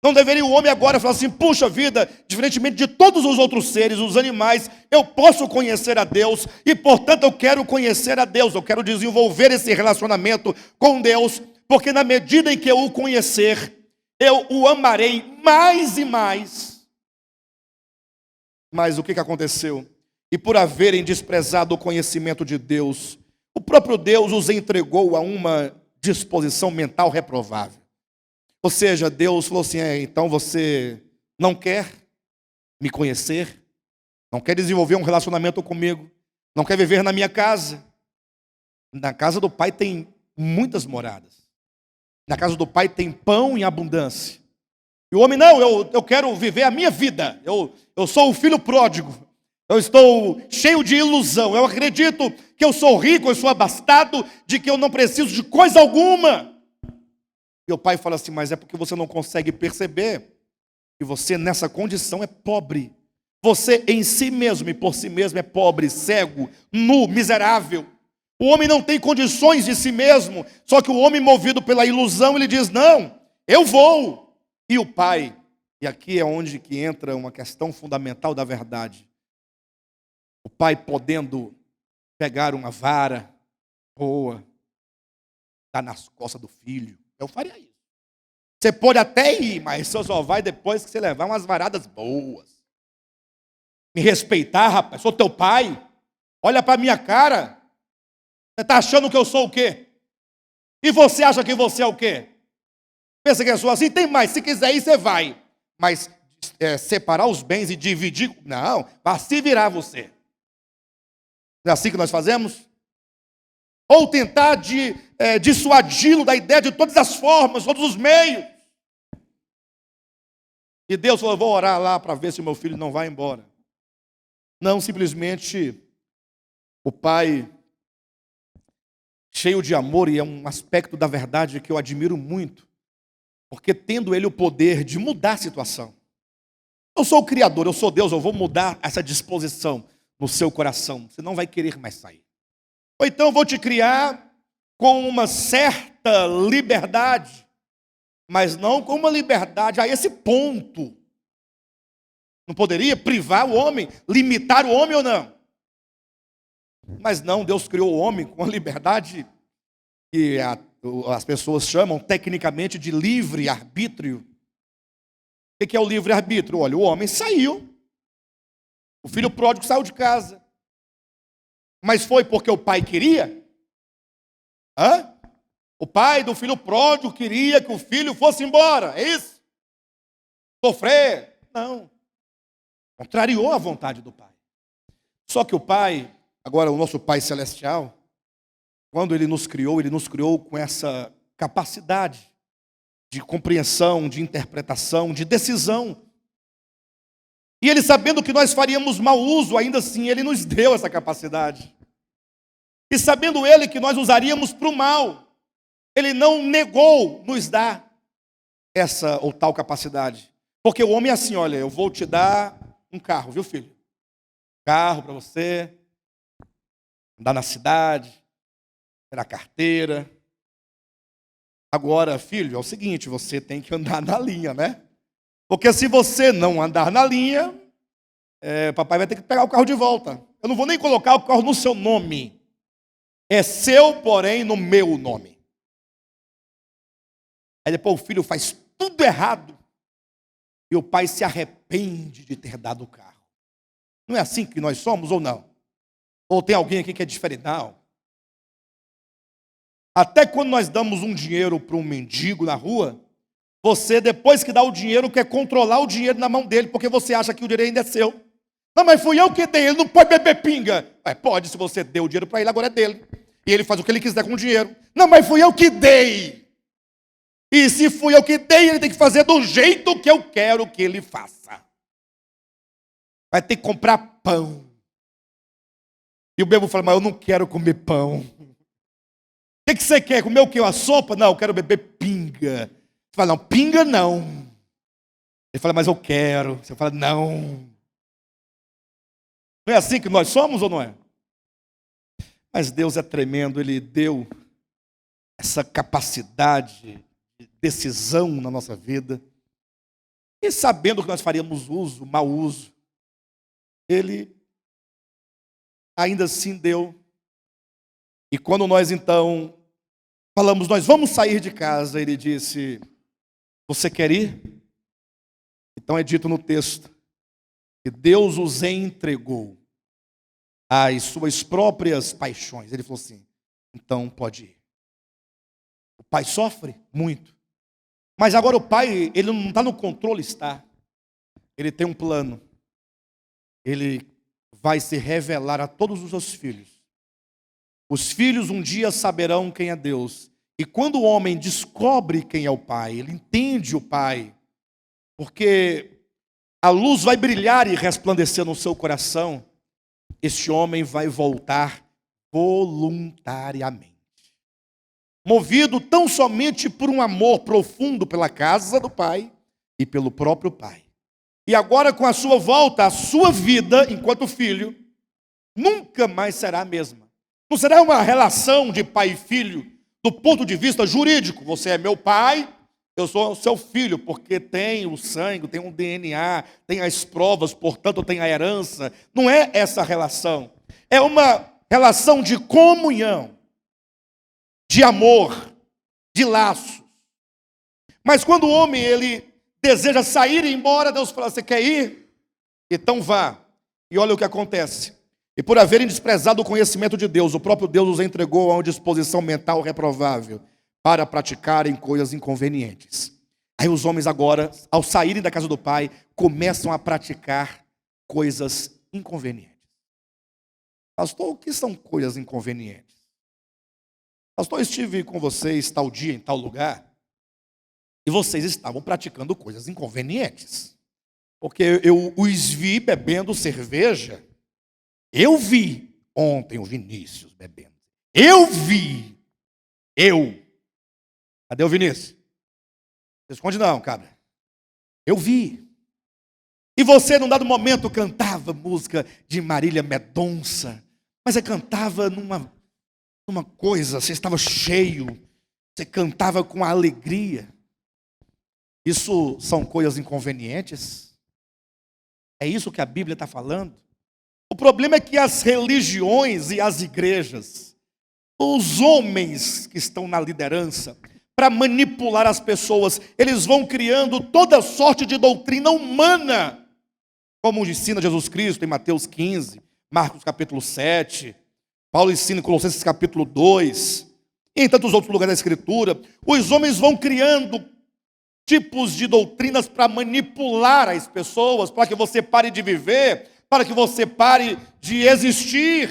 Speaker 1: Não deveria o homem agora falar assim, puxa vida, diferentemente de todos os outros seres, os animais, eu posso conhecer a Deus e, portanto, eu quero conhecer a Deus, eu quero desenvolver esse relacionamento com Deus, porque na medida em que eu o conhecer, eu o amarei mais e mais. Mas o que aconteceu? E por haverem desprezado o conhecimento de Deus, o próprio Deus os entregou a uma disposição mental reprovável. Ou seja, Deus falou assim: então você não quer me conhecer, não quer desenvolver um relacionamento comigo, não quer viver na minha casa. Na casa do Pai tem muitas moradas. Na casa do Pai tem pão em abundância. E o homem, não, eu quero viver a minha vida. Eu sou o filho pródigo. Eu estou cheio de ilusão. Eu acredito que eu sou rico, eu sou abastado, de que eu não preciso de coisa alguma. E o pai fala assim: mas é porque você não consegue perceber que você nessa condição é pobre. Você em si mesmo e por si mesmo é pobre, cego, nu, miserável. O homem não tem condições de si mesmo. Só que o homem, movido pela ilusão, ele diz: não, eu vou. E o pai, e aqui é onde que entra uma questão fundamental da verdade. O pai podendo pegar uma vara boa, dar nas costas do filho, eu faria isso. Você pode até ir, mas você só vai depois que você levar umas varadas boas. Me respeitar, rapaz, sou teu pai. Olha para minha cara. Você está achando que eu sou o quê? E você acha que você é o quê? Pensa que eu sou assim? Tem mais, se quiser ir, você vai. Mas separar os bens e dividir, não, vai se virar você. Não é assim que nós fazemos? Ou tentar dissuadi-lo da ideia de todas as formas, todos os meios. E Deus falou: vou orar lá para ver se o meu filho não vai embora. Não, simplesmente o pai, cheio de amor, e é um aspecto da verdade que eu admiro muito, porque tendo ele o poder de mudar a situação. Eu sou o Criador, eu sou Deus, eu vou mudar essa disposição no seu coração. Você não vai querer mais sair. Ou então eu vou te criar com uma certa liberdade, mas não com uma liberdade a esse ponto. Não poderia privar o homem, limitar o homem ou não? Mas não, Deus criou o homem com a liberdade que as pessoas chamam tecnicamente de livre-arbítrio. O que é o livre-arbítrio? Olha, o homem saiu. O filho pródigo saiu de casa. Mas foi porque o pai queria? O pai do filho pródigo queria que o filho fosse embora, é isso? Sofrer? Não. Contrariou a vontade do pai. Só que o pai, agora o nosso Pai Celestial, quando ele nos criou com essa capacidade de compreensão, de interpretação, de decisão. E ele, sabendo que nós faríamos mau uso, ainda assim ele nos deu essa capacidade. E sabendo ele que nós usaríamos para o mal, ele não negou nos dar essa ou tal capacidade. Porque o homem é assim: olha, eu vou te dar um carro, viu, filho? Carro para você andar na cidade, ter a carteira. Agora, filho, é o seguinte, você tem que andar na linha, né? Porque se você não andar na linha, papai vai ter que pegar o carro de volta. Eu não vou nem colocar o carro no seu nome. É seu, porém, no meu nome. Aí depois o filho faz tudo errado e o pai se arrepende de ter dado o carro. Não é assim que nós somos ou não? Ou tem alguém aqui que é diferente? Não. Até quando nós damos um dinheiro para um mendigo na rua, você, depois que dá o dinheiro, quer controlar o dinheiro na mão dele, porque você acha que o dinheiro ainda é seu. Não, mas fui eu que dei, ele não pode beber pinga. Pode, se você deu o dinheiro para ele, agora é dele. E ele faz o que ele quiser com o dinheiro. Não, mas fui eu que dei. E se fui eu que dei, ele tem que fazer do jeito que eu quero que ele faça. Vai ter que comprar pão. E o bebo fala: mas eu não quero comer pão. O que você quer? Comer o quê? Uma sopa? Não, eu quero beber pinga. Você fala: não, pinga não. Ele fala: mas eu quero. Você fala: não. Não é assim que nós somos ou não é? Mas Deus é tremendo, Ele deu essa capacidade de decisão na nossa vida. E sabendo que nós faríamos uso, mau uso, Ele ainda assim deu. E quando nós então falamos: nós vamos sair de casa, Ele disse: você quer ir? Então é dito no texto que Deus os entregou às suas próprias paixões. Ele falou assim: então pode ir. O pai sofre muito. Mas agora o pai, ele não está no controle, está. Ele tem um plano. Ele vai se revelar a todos os seus filhos. Os filhos um dia saberão quem é Deus. E quando o homem descobre quem é o pai, ele entende o pai, porque a luz vai brilhar e resplandecer no seu coração, este homem vai voltar voluntariamente. Movido tão somente por um amor profundo pela casa do pai e pelo próprio pai. E agora, com a sua volta, a sua vida, enquanto filho, nunca mais será a mesma. Não será uma relação de pai e filho, do ponto de vista jurídico. Você é meu pai, eu sou seu filho, porque tem o sangue, tem um DNA, tem as provas, portanto tem a herança. Não é essa relação. É uma relação de comunhão, de amor, de laços. Mas quando o homem, ele deseja sair e ir embora, Deus fala: você quer ir? Então vá. E olha o que acontece. E por haverem desprezado o conhecimento de Deus, o próprio Deus os entregou a uma disposição mental reprovável para praticarem coisas inconvenientes. Aí os homens agora, ao saírem da casa do pai, começam a praticar coisas inconvenientes. Pastor, o que são coisas inconvenientes? Pastor, eu estive com vocês tal dia, em tal lugar, e vocês estavam praticando coisas inconvenientes. Porque eu os vi bebendo cerveja. Eu vi ontem o Vinícius bebendo. Eu vi. Cadê o Vinícius? Não esconde não, cabra. Eu vi. E você, num dado momento, cantava música de Marília Mendonça. Mas você cantava numa coisa, você estava cheio. Você cantava com alegria. Isso são coisas inconvenientes? É isso que a Bíblia está falando? O problema é que as religiões e as igrejas, os homens que estão na liderança, para manipular as pessoas, eles vão criando toda sorte de doutrina humana, como ensina Jesus Cristo em Mateus 15, Marcos capítulo 7, Paulo ensina em Colossenses capítulo 2, e em tantos outros lugares da Escritura. Os homens vão criando tipos de doutrinas para manipular as pessoas, para que você pare de viver, para que você pare de existir,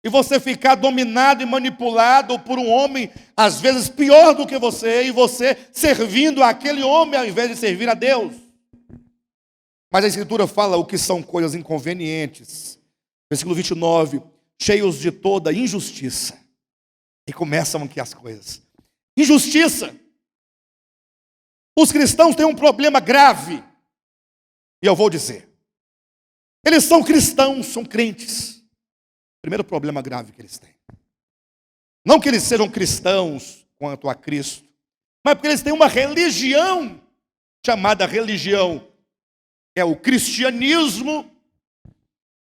Speaker 1: e você ficar dominado e manipulado por um homem, às vezes pior do que você, e você servindo àquele homem ao invés de servir a Deus. Mas a Escritura fala o que são coisas inconvenientes. Versículo 29, cheios de toda injustiça. E começam aqui as coisas. Injustiça. Os cristãos têm um problema grave, e eu vou dizer. Eles são cristãos, são crentes. Primeiro problema grave que eles têm. Não que eles sejam cristãos quanto a Cristo, mas porque eles têm uma religião, chamada religião, que é o cristianismo.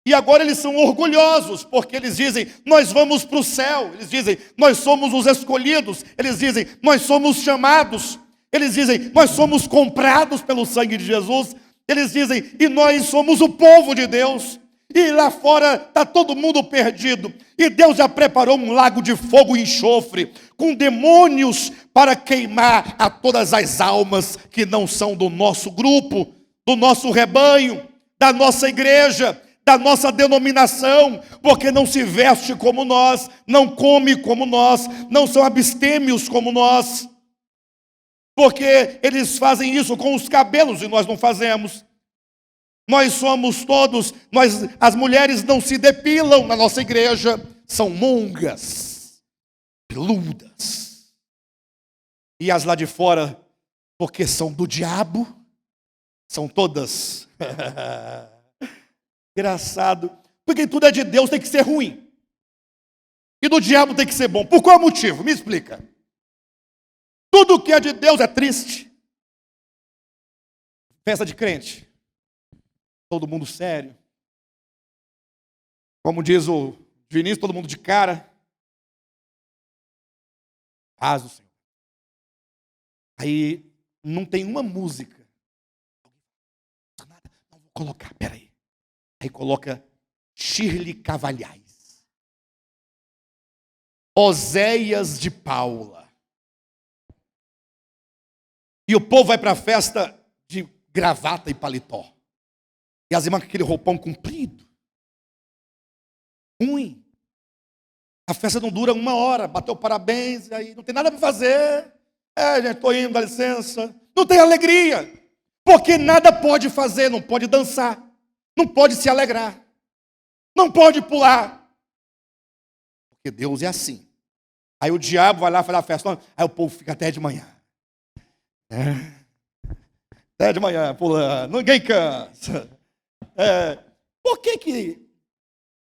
Speaker 1: E agora eles são orgulhosos, porque eles dizem: nós vamos para o céu. Eles dizem: nós somos os escolhidos. Eles dizem: nós somos chamados. Eles dizem: nós somos comprados pelo sangue de Jesus. Eles dizem: e nós somos o povo de Deus. E lá fora está todo mundo perdido. E Deus já preparou um lago de fogo e enxofre, com demônios para queimar a todas as almas que não são do nosso grupo, do nosso rebanho, da nossa igreja, da nossa denominação, porque não se veste como nós, não come como nós, não são abstêmios como nós. Porque eles fazem isso com os cabelos e nós não fazemos. Nós somos todos, as mulheres não se depilam na nossa igreja, são mongas, peludas. E as lá de fora, porque são do diabo, são todas. Engraçado, porque tudo é de Deus, tem que ser ruim. E do diabo tem que ser bom. Por qual motivo? Me explica. Tudo que é de Deus é triste. Festa de crente. Todo mundo sério. Como diz o Vinícius, todo mundo de cara. Paz do Senhor. Aí não tem uma música. Não vou colocar, peraí. Aí coloca Shirley Cavalhais, Oséias de Paula. E o povo vai para a festa de gravata e paletó. E as irmãs com aquele roupão comprido. Ruim. A festa não dura 1 hora, bateu parabéns, aí não tem nada para fazer. Gente, estou indo, dá licença. Não tem alegria, porque nada pode fazer, não pode dançar, não pode se alegrar, não pode pular. Porque Deus é assim. Aí o diabo vai lá fazer a festa, aí o povo fica até de manhã. Até de manhã, pulando, ninguém cansa. Por que...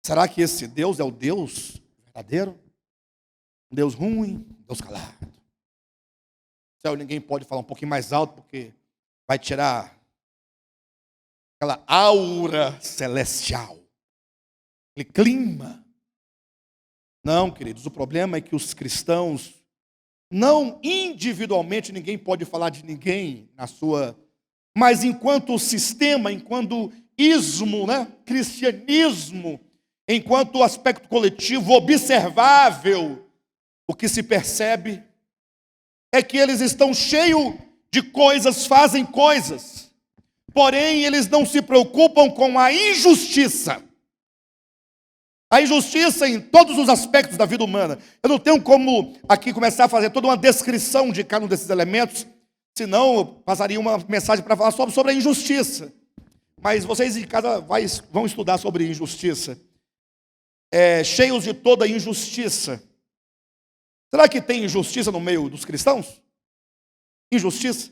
Speaker 1: Será que esse Deus é o Deus verdadeiro? Um Deus ruim, um Deus calado. No céu ninguém pode falar um pouquinho mais alto, porque vai tirar aquela aura celestial, aquele clima. Não, queridos, o problema é que os cristãos, não individualmente, ninguém pode falar de ninguém na sua, mas enquanto sistema, enquanto ismo, cristianismo, enquanto aspecto coletivo observável, o que se percebe é que eles estão cheios de coisas, fazem coisas, porém eles não se preocupam com a injustiça. A injustiça em todos os aspectos da vida humana. Eu não tenho como aqui começar a fazer toda uma descrição de cada um desses elementos, senão eu passaria uma mensagem para falar sobre a injustiça. Mas vocês em casa vão estudar sobre injustiça. Cheios de toda injustiça. Será que tem injustiça no meio dos cristãos? Injustiça?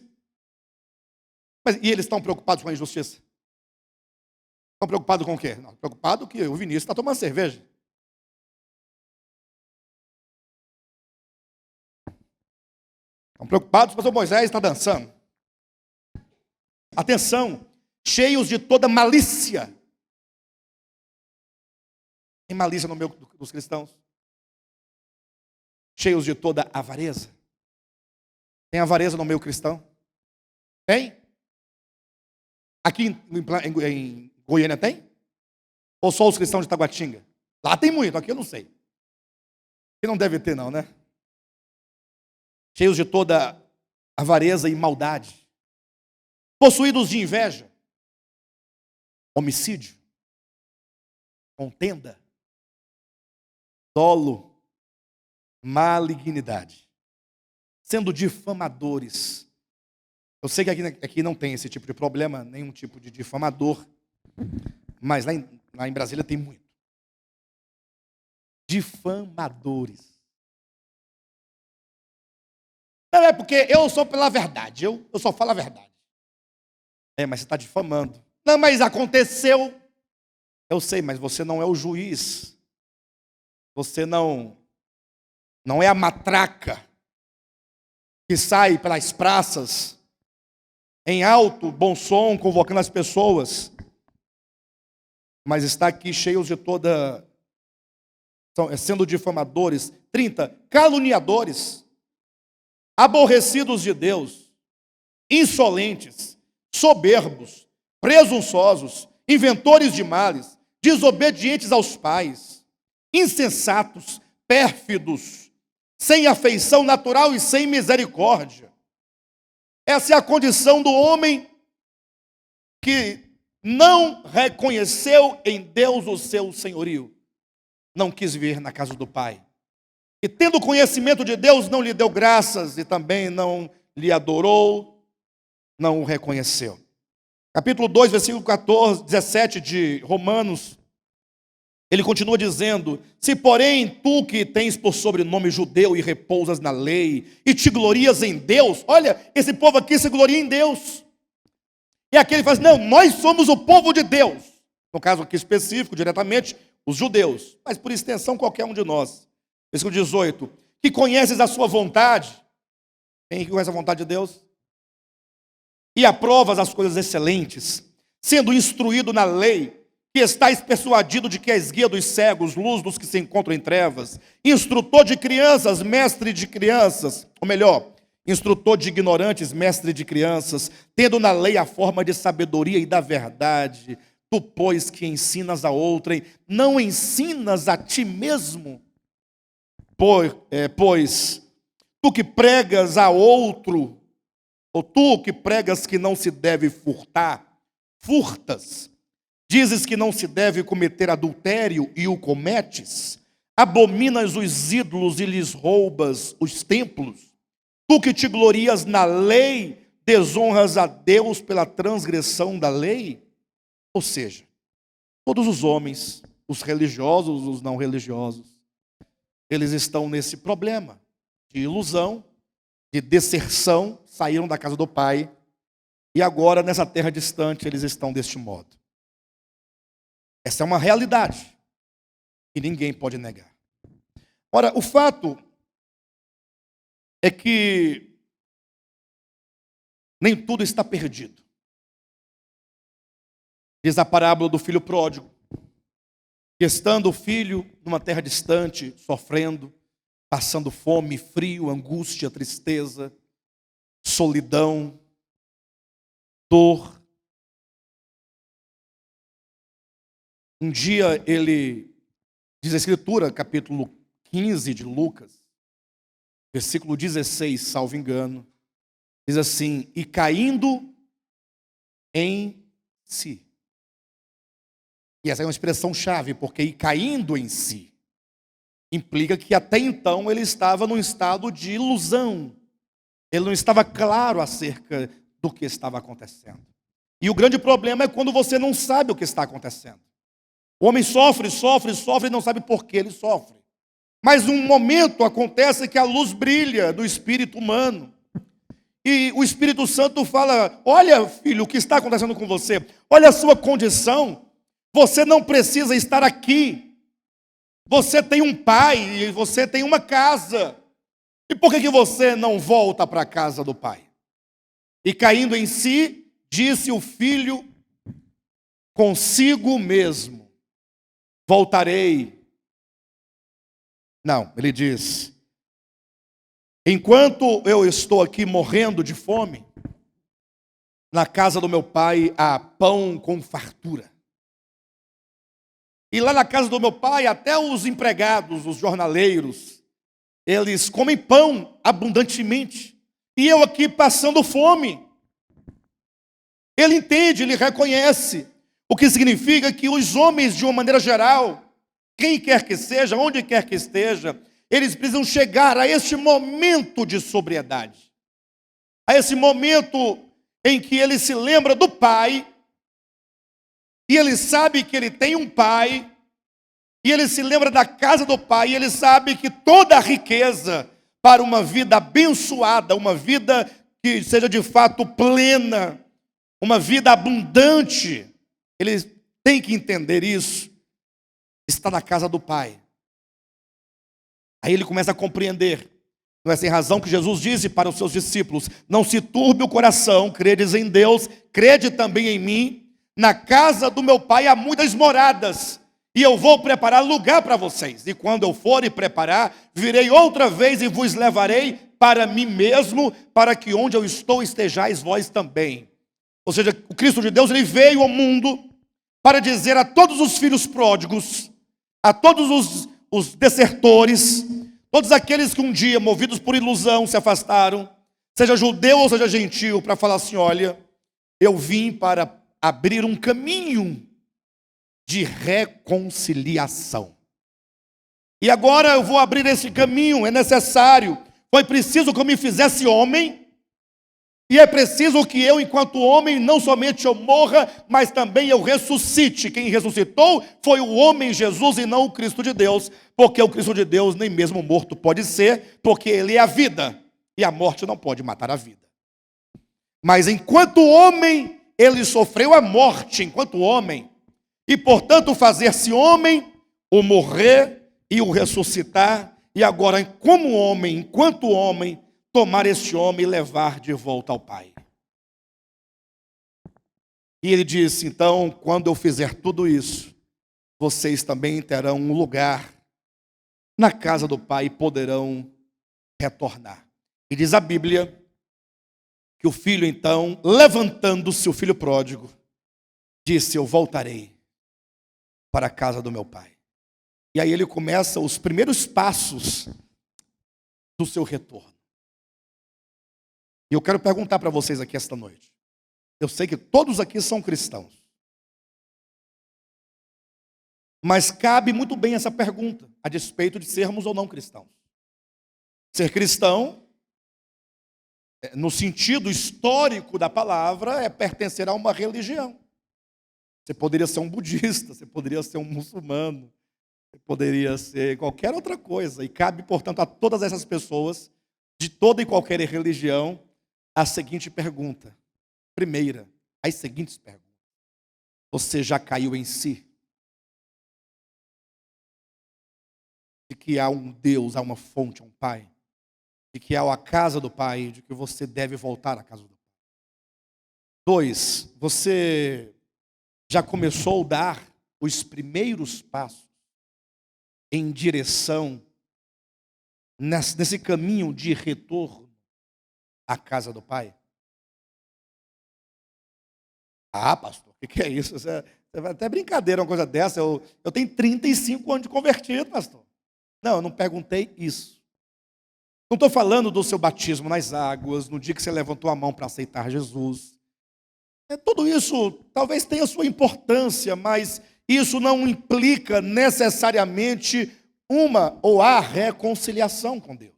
Speaker 1: E eles estão preocupados com a injustiça? Estão preocupados com o quê? Não, preocupado que o Vinícius está tomando cerveja. Estão preocupados porque o Moisés está dançando. Atenção, cheios de toda malícia. Tem malícia no meio dos cristãos? Cheios de toda avareza. Tem avareza no meio cristão? Tem? Aqui em Goiânia tem? Ou só os cristãos de Taguatinga? Lá tem muito, aqui eu não sei. Aqui não deve ter não, né? Cheios de toda avareza e maldade. Possuídos de inveja. Homicídio. Contenda. Dolo. Malignidade. Sendo difamadores. Eu sei que aqui não tem esse tipo de problema, nenhum tipo de difamador. Mas lá em Brasília tem muito. Difamadores. Não é porque eu sou pela verdade, eu só falo a verdade. Mas você está difamando. Não, mas aconteceu. Eu sei, mas você não é o juiz. Você não é a matraca que sai pelas praças em alto, bom som, convocando as pessoas. Mas está aqui cheios de toda... sendo difamadores. 30, caluniadores, aborrecidos de Deus, insolentes, soberbos, presunçosos, inventores de males, desobedientes aos pais, insensatos, pérfidos, sem afeição natural e sem misericórdia. Essa é a condição do homem que não reconheceu em Deus o seu senhorio. Não quis vir na casa do Pai. E tendo conhecimento de Deus, não lhe deu graças e também não lhe adorou, não o reconheceu. Capítulo 2, versículo 17 de Romanos, ele continua dizendo: se porém tu que tens por sobrenome judeu e repousas na lei, e te glorias em Deus, olha, esse povo aqui se gloria em Deus. E aqui ele fala assim, não, nós somos o povo de Deus. No caso aqui específico, diretamente, os judeus. Mas por extensão, qualquer um de nós. Versículo 18. Que conheces a sua vontade. Quem conhece a vontade de Deus? E aprovas as coisas excelentes, sendo instruído na lei, que estais persuadido de que és guia dos cegos, luz dos que se encontram em trevas, instrutor de crianças, mestre de crianças, ou melhor, instrutor de ignorantes, mestre de crianças, tendo na lei a forma de sabedoria e da verdade, tu, pois, que ensinas a outrem, não ensinas a ti mesmo? Pois tu que pregas a outro, ou tu que pregas que não se deve furtar, furtas. Dizes que não se deve cometer adultério e o cometes. Abominas os ídolos e lhes roubas os templos. Tu que te glorias na lei, desonras a Deus pela transgressão da lei? Ou seja, todos os homens, os religiosos, os não religiosos, eles estão nesse problema de ilusão, de deserção, saíram da casa do Pai, e agora nessa terra distante eles estão deste modo. Essa é uma realidade que ninguém pode negar. Ora, o fato é que nem tudo está perdido. Diz a parábola do filho pródigo, que estando o filho numa terra distante, sofrendo, passando fome, frio, angústia, tristeza, solidão, dor. Um dia ele, diz a Escritura, capítulo 15 de Lucas, versículo 16, salvo engano, diz assim: e caindo em si. E essa é uma expressão chave, porque e caindo em si implica que até então ele estava num estado de ilusão. Ele não estava claro acerca do que estava acontecendo. E o grande problema é quando você não sabe o que está acontecendo. O homem sofre e não sabe por que ele sofre. Mas um momento acontece que a luz brilha do espírito humano. E o Espírito Santo fala: olha, filho, o que está acontecendo com você? Olha a sua condição. Você não precisa estar aqui. Você tem um pai e você tem uma casa. E por que você não volta para a casa do pai? E caindo em si, disse o filho consigo mesmo: voltarei. Não, ele diz: enquanto eu estou aqui morrendo de fome, na casa do meu pai há pão com fartura. E lá na casa do meu pai, até os empregados, os jornaleiros, eles comem pão abundantemente. E eu aqui passando fome. Ele entende, ele reconhece. O que significa que os homens, de uma maneira geral, quem quer que seja, onde quer que esteja, eles precisam chegar a este momento de sobriedade. A esse momento em que ele se lembra do pai, e ele sabe que ele tem um pai, e ele se lembra da casa do pai, e ele sabe que toda a riqueza para uma vida abençoada, uma vida que seja de fato plena, uma vida abundante, ele tem que entender isso, está na casa do pai. Aí ele começa a compreender. Não é sem razão que Jesus disse para os seus discípulos: não se turbe o coração, credes em Deus, crede também em mim. Na casa do meu pai há muitas moradas, e eu vou preparar lugar para vocês. E quando eu for e preparar, virei outra vez e vos levarei para mim mesmo, para que onde eu estou estejais vós também. Ou seja, o Cristo de Deus, ele veio ao mundo para dizer a todos os filhos pródigos, a todos os desertores, todos aqueles que um dia, movidos por ilusão, se afastaram, seja judeu ou seja gentil, para falar assim: olha, eu vim para abrir um caminho de reconciliação. E agora eu vou abrir esse caminho, é necessário. Foi preciso que eu me fizesse homem, e é preciso que eu, enquanto homem, não somente eu morra, mas também eu ressuscite. Quem ressuscitou foi o homem Jesus e não o Cristo de Deus, porque o Cristo de Deus nem mesmo morto pode ser, porque ele é a vida, e a morte não pode matar a vida. Mas enquanto homem, ele sofreu a morte enquanto homem, e portanto fazer-se homem, o morrer e o ressuscitar, e agora como homem, enquanto homem, tomar este homem e levar de volta ao Pai. E ele disse: então, quando eu fizer tudo isso, vocês também terão um lugar na casa do Pai e poderão retornar. E diz a Bíblia que o filho então, levantando-se, o filho pródigo, disse: eu voltarei para a casa do meu pai. E aí ele começa os primeiros passos do seu retorno. E eu quero perguntar para vocês aqui esta noite. Eu sei que todos aqui são cristãos. Mas cabe muito bem essa pergunta, a despeito de sermos ou não cristãos. Ser cristão, no sentido histórico da palavra, é pertencer a uma religião. Você poderia ser um budista, você poderia ser um muçulmano, você poderia ser qualquer outra coisa. E cabe, portanto, a todas essas pessoas, de toda e qualquer religião, a seguinte pergunta. Primeira, as seguintes perguntas. Você já caiu em si? De que há um Deus, há uma fonte, há um Pai? De que há a casa do Pai, de que você deve voltar à casa do Pai? 2, você já começou a dar os primeiros passos em direção nesse caminho de retorno à casa do Pai? Ah, pastor, o que é isso? Você vai até brincadeira uma coisa dessa. Eu tenho 35 anos de convertido, pastor. Não, eu não perguntei isso. Não estou falando do seu batismo nas águas, no dia que você levantou a mão para aceitar Jesus. Tudo isso talvez tenha sua importância, mas isso não implica necessariamente uma ou a reconciliação com Deus.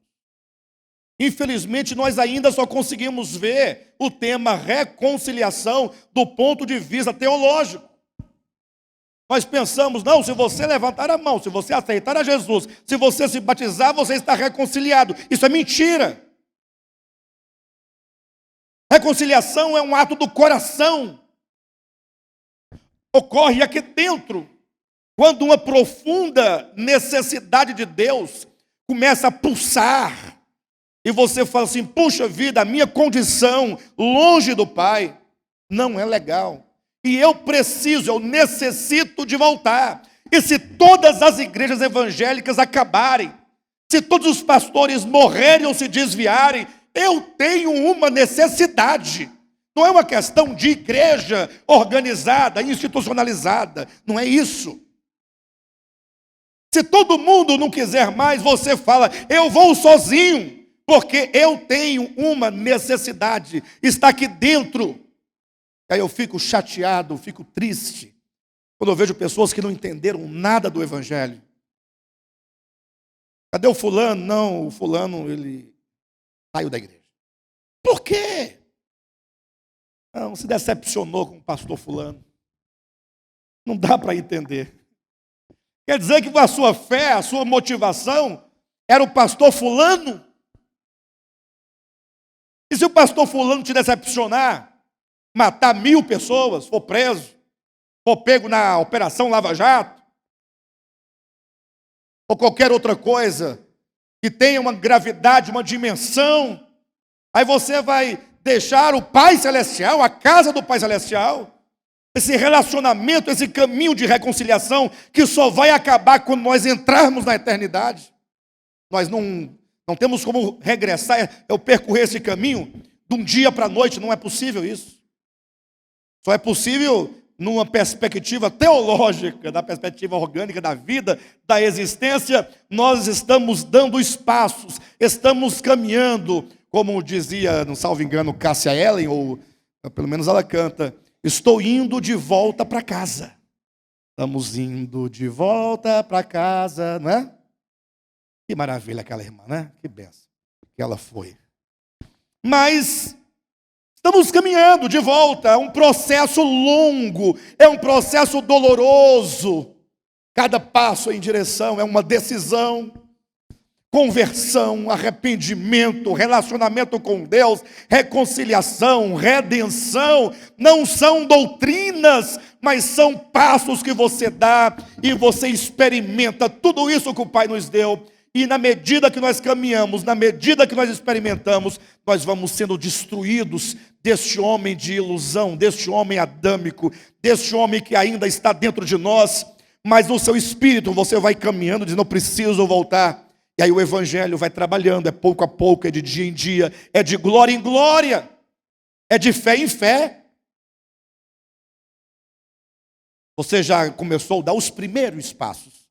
Speaker 1: Infelizmente, nós ainda só conseguimos ver o tema reconciliação do ponto de vista teológico. Nós pensamos, não, se você levantar a mão, se você aceitar a Jesus, se você se batizar, você está reconciliado. Isso é mentira. Reconciliação é um ato do coração. Ocorre aqui dentro, quando uma profunda necessidade de Deus começa a pulsar, e você fala assim: puxa vida, a minha condição longe do Pai não é legal. E eu necessito de voltar. E se todas as igrejas evangélicas acabarem, se todos os pastores morrerem ou se desviarem, eu tenho uma necessidade. Não é uma questão de igreja organizada, institucionalizada. Não é isso. Se todo mundo não quiser mais, você fala: eu vou sozinho, porque eu tenho uma necessidade. Está aqui dentro. Aí eu fico chateado, fico triste, quando eu vejo pessoas que não entenderam nada do Evangelho. Cadê o fulano? Não, o fulano, ele saiu da igreja. Por quê? Não, se decepcionou com o pastor fulano. Não dá para entender. Quer dizer que a sua fé, a sua motivação era o pastor fulano? E se o pastor fulano te decepcionar, matar 1000 pessoas, for preso, for pego na Operação Lava Jato, ou qualquer outra coisa que tenha uma gravidade, uma dimensão, aí você vai deixar o Pai Celestial, a casa do Pai Celestial, esse relacionamento, esse caminho de reconciliação que só vai acabar quando nós entrarmos na eternidade. Nós não temos como regressar, eu percorrer esse caminho de um dia para a noite, não é possível isso. Só é possível numa perspectiva teológica, da perspectiva orgânica da vida, da existência. Nós estamos dando espaços, estamos caminhando, como dizia, não salvo engano, Cássia Ellen, ou pelo menos ela canta: estou indo de volta para casa. Estamos indo de volta para casa, não é? Que maravilha aquela irmã, né? Que benção que ela foi. Mas estamos caminhando de volta, é um processo longo, é um processo doloroso. Cada passo em direção é uma decisão. Conversão, arrependimento, relacionamento com Deus, reconciliação, redenção, não são doutrinas, mas são passos que você dá e você experimenta tudo isso que o Pai nos deu. E na medida que nós caminhamos, na medida que nós experimentamos, nós vamos sendo destruídos deste homem de ilusão, deste homem adâmico, deste homem que ainda está dentro de nós, mas no seu espírito você vai caminhando, dizendo: não preciso voltar. E aí o Evangelho vai trabalhando, é pouco a pouco, é de dia em dia, é de glória em glória. é de fé em fé. Você já começou a dar os primeiros passos?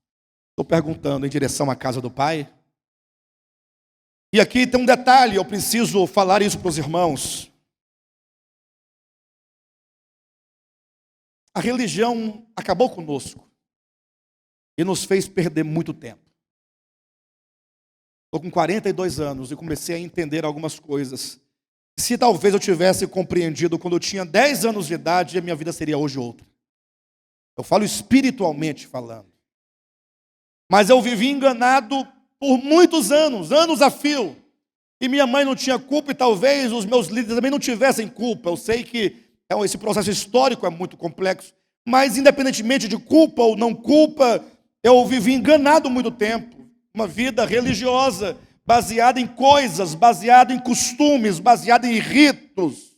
Speaker 1: Estou perguntando em direção à casa do Pai. E aqui tem um detalhe, eu preciso falar isso para os irmãos. A religião acabou conosco e nos fez perder muito tempo. Estou com 42 anos e comecei a entender algumas coisas. Se talvez eu tivesse compreendido quando eu tinha 10 anos de idade, a minha vida seria hoje outra. Eu falo espiritualmente falando. Mas eu vivi enganado por muitos anos, anos a fio. E minha mãe não tinha culpa e talvez os meus líderes também não tivessem culpa. Eu sei que esse processo histórico é muito complexo. Mas independentemente de culpa ou não culpa, eu vivi enganado muito tempo. Uma vida religiosa, baseada em coisas, baseada em costumes, baseada em ritos.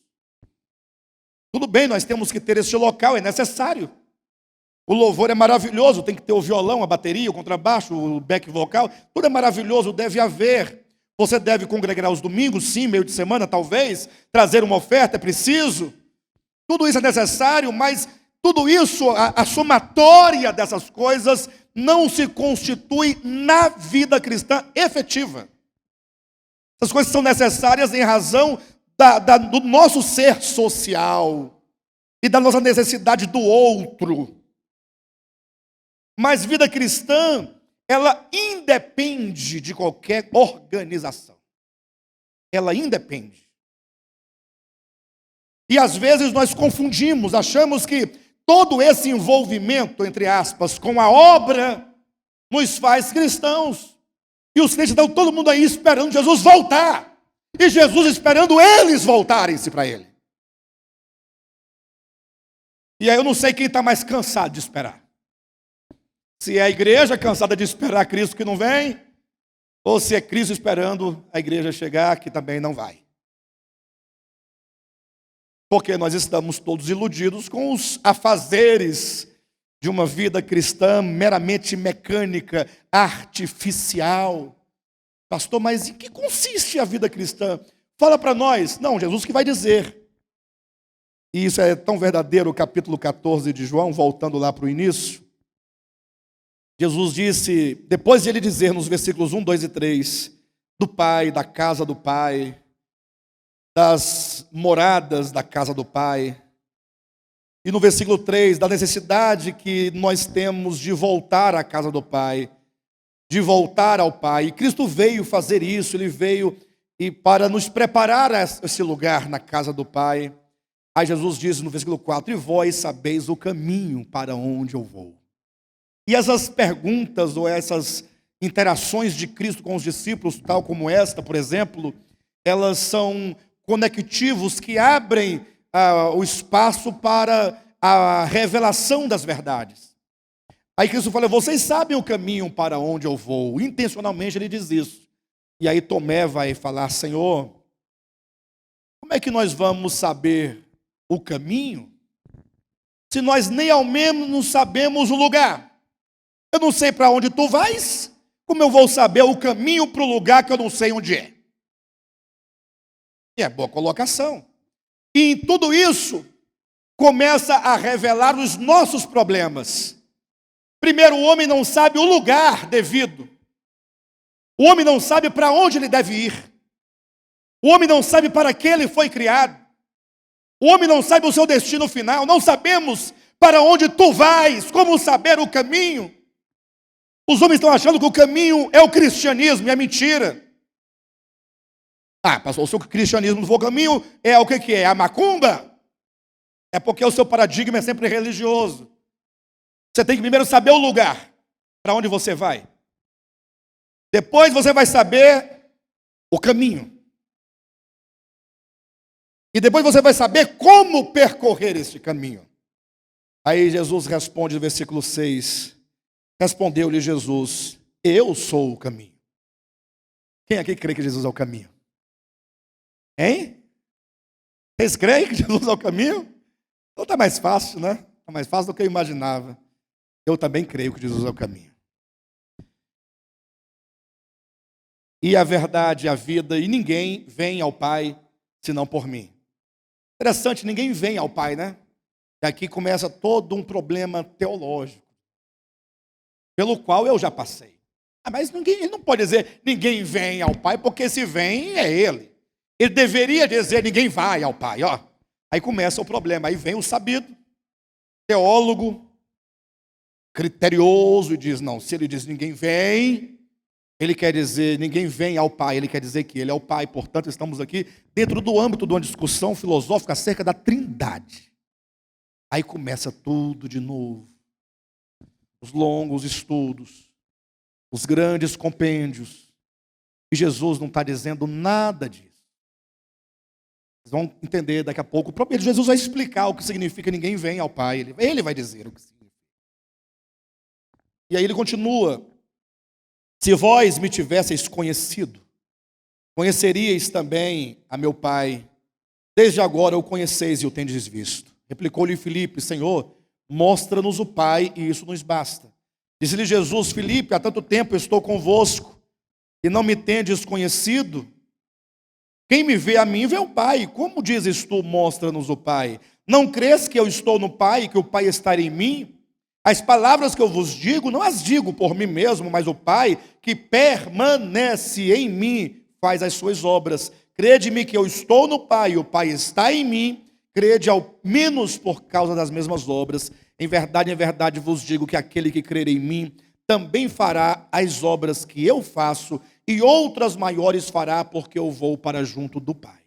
Speaker 1: Tudo bem, nós temos que ter esse local, é necessário. O louvor é maravilhoso, tem que ter o violão, a bateria, o contrabaixo, o back vocal, tudo é maravilhoso, deve haver. Você deve congregar aos domingos, sim, meio de semana, talvez, trazer uma oferta, é preciso. Tudo isso é necessário, mas tudo isso, a somatória dessas coisas, não se constitui na vida cristã efetiva. Essas coisas são necessárias em razão do nosso ser social e da nossa necessidade do outro. Mas vida cristã, ela independe de qualquer organização. Ela independe. E às vezes nós confundimos, achamos que todo esse envolvimento, entre aspas, com a obra, nos faz cristãos. E os crentes estão todo mundo aí esperando Jesus voltar. E Jesus esperando eles voltarem-se para ele. E aí eu não sei quem está mais cansado de esperar. Se é a igreja cansada de esperar Cristo que não vem, ou se é Cristo esperando a igreja chegar que também não vai. Porque nós estamos todos iludidos com os afazeres de uma vida cristã meramente mecânica, artificial. Pastor, mas em que consiste a vida cristã? Fala para nós. Não, Jesus que vai dizer. E isso é tão verdadeiro, o capítulo 14 de João, voltando lá para o início. Jesus disse, depois de ele dizer nos versículos 1, 2 e 3, do Pai, da casa do Pai, das moradas da casa do Pai, e no versículo 3, da necessidade que nós temos de voltar à casa do Pai, de voltar ao Pai. E Cristo veio fazer isso, ele veio para nos preparar a esse lugar na casa do Pai. Aí Jesus diz no versículo 4, e vós sabeis o caminho para onde eu vou. E essas perguntas ou essas interações de Cristo com os discípulos, tal como esta, por exemplo, elas são conectivos que abrem o espaço para a revelação das verdades. Aí Cristo fala, vocês sabem o caminho para onde eu vou. Intencionalmente ele diz isso. E aí Tomé vai falar, Senhor, como é que nós vamos saber o caminho se nós nem ao menos sabemos o lugar? Eu não sei para onde tu vais, como eu vou saber o caminho para o lugar que eu não sei onde é? E é boa colocação. E em tudo isso, começa a revelar os nossos problemas. Primeiro, o homem não sabe o lugar devido. O homem não sabe para onde ele deve ir. O homem não sabe para que ele foi criado. O homem não sabe o seu destino final. Não sabemos para onde tu vais, como saber o caminho. Os homens estão achando que o caminho é o cristianismo, e é mentira. Ah, pastor, se o cristianismo não for o caminho, é o que é? É a macumba? É porque o seu paradigma é sempre religioso. Você tem que primeiro saber o lugar para onde você vai. Depois você vai saber o caminho. E depois você vai saber como percorrer esse caminho. Aí Jesus responde no versículo 6. Respondeu-lhe Jesus, eu sou o caminho. Quem aqui crê que Jesus é o caminho? Hein? Vocês creem que Jesus é o caminho? Então está mais fácil, né? Está mais fácil do que eu imaginava. Eu também creio que Jesus é o caminho. E a verdade, a vida, e ninguém vem ao Pai senão por mim. Interessante, ninguém vem ao Pai, né? E aqui começa todo um problema teológico, pelo qual eu já passei. Mas ele não pode dizer ninguém vem ao Pai, porque se vem é ele. Ele deveria dizer ninguém vai ao Pai, ó. Aí começa o problema, aí vem o sabido, teólogo, criterioso, e diz, não, se ele diz ninguém vem, ele quer dizer ninguém vem ao Pai, ele quer dizer que ele é o Pai. Portanto, estamos aqui dentro do âmbito de uma discussão filosófica acerca da Trindade. Aí começa tudo de novo. Os longos estudos, os grandes compêndios. E Jesus não está dizendo nada disso. Vocês vão entender daqui a pouco. O próprio Jesus vai explicar o que significa ninguém vem ao Pai. Ele vai dizer o que significa. E aí ele continua. Se vós me tivesseis conhecido, conheceríeis também a meu Pai. Desde agora o conheceis e o tendes visto. Replicou-lhe Filipe, Senhor, mostra-nos o Pai e isso nos basta. Disse-lhe Jesus, Filipe, há tanto tempo estou convosco e não me tendes conhecido? Quem me vê a mim, vê o Pai. Como dizes tu, mostra-nos o Pai? Não crês que eu estou no Pai e que o Pai está em mim? As palavras que eu vos digo, não as digo por mim mesmo, mas o Pai que permanece em mim faz as suas obras. Crede-me que eu estou no Pai e o Pai está em mim. Crede ao menos por causa das mesmas obras. Em verdade vos digo que aquele que crer em mim também fará as obras que eu faço e outras maiores fará, porque eu vou para junto do Pai.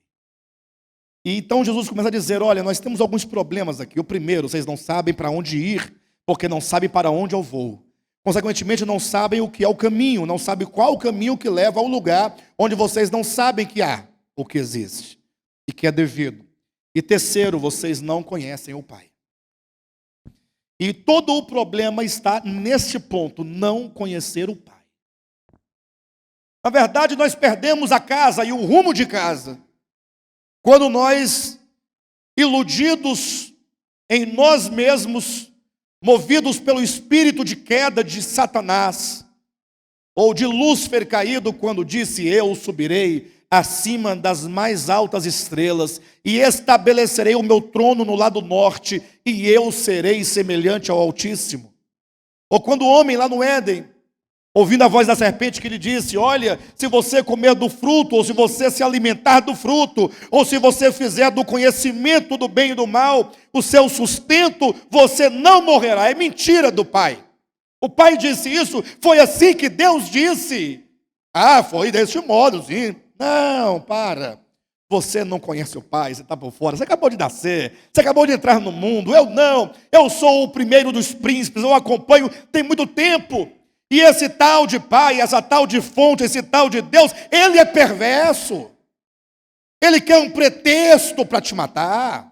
Speaker 1: E então Jesus começa a dizer, olha, nós temos alguns problemas aqui. O primeiro, vocês não sabem para onde ir, porque não sabem para onde eu vou. Consequentemente, não sabem o que é o caminho, não sabem qual o caminho que leva ao lugar onde vocês não sabem que há, o que existe e que é devido. E terceiro, vocês não conhecem o Pai. E todo o problema está neste ponto, não conhecer o Pai. Na verdade, nós perdemos a casa e o rumo de casa quando nós, iludidos em nós mesmos, movidos pelo espírito de queda de Satanás, ou de Lúcifer caído, quando disse, eu subirei acima das mais altas estrelas, e estabelecerei o meu trono no lado norte, e eu serei semelhante ao Altíssimo. Ou quando o homem lá no Éden, ouvindo a voz da serpente que lhe disse, olha, se você comer do fruto, ou se você se alimentar do fruto, ou se você fizer do conhecimento do bem e do mal o seu sustento, você não morrerá. É mentira do pai. O pai disse isso, foi assim que Deus disse. Ah, foi desse modo, sim. Não, para. Você não conhece o Pai, você está por fora, você acabou de nascer, você acabou de entrar no mundo. Eu não, eu sou o primeiro dos príncipes, eu acompanho tem muito tempo. E esse tal de Pai, essa tal de fonte, esse tal de Deus, ele é perverso. Ele quer um pretexto para te matar.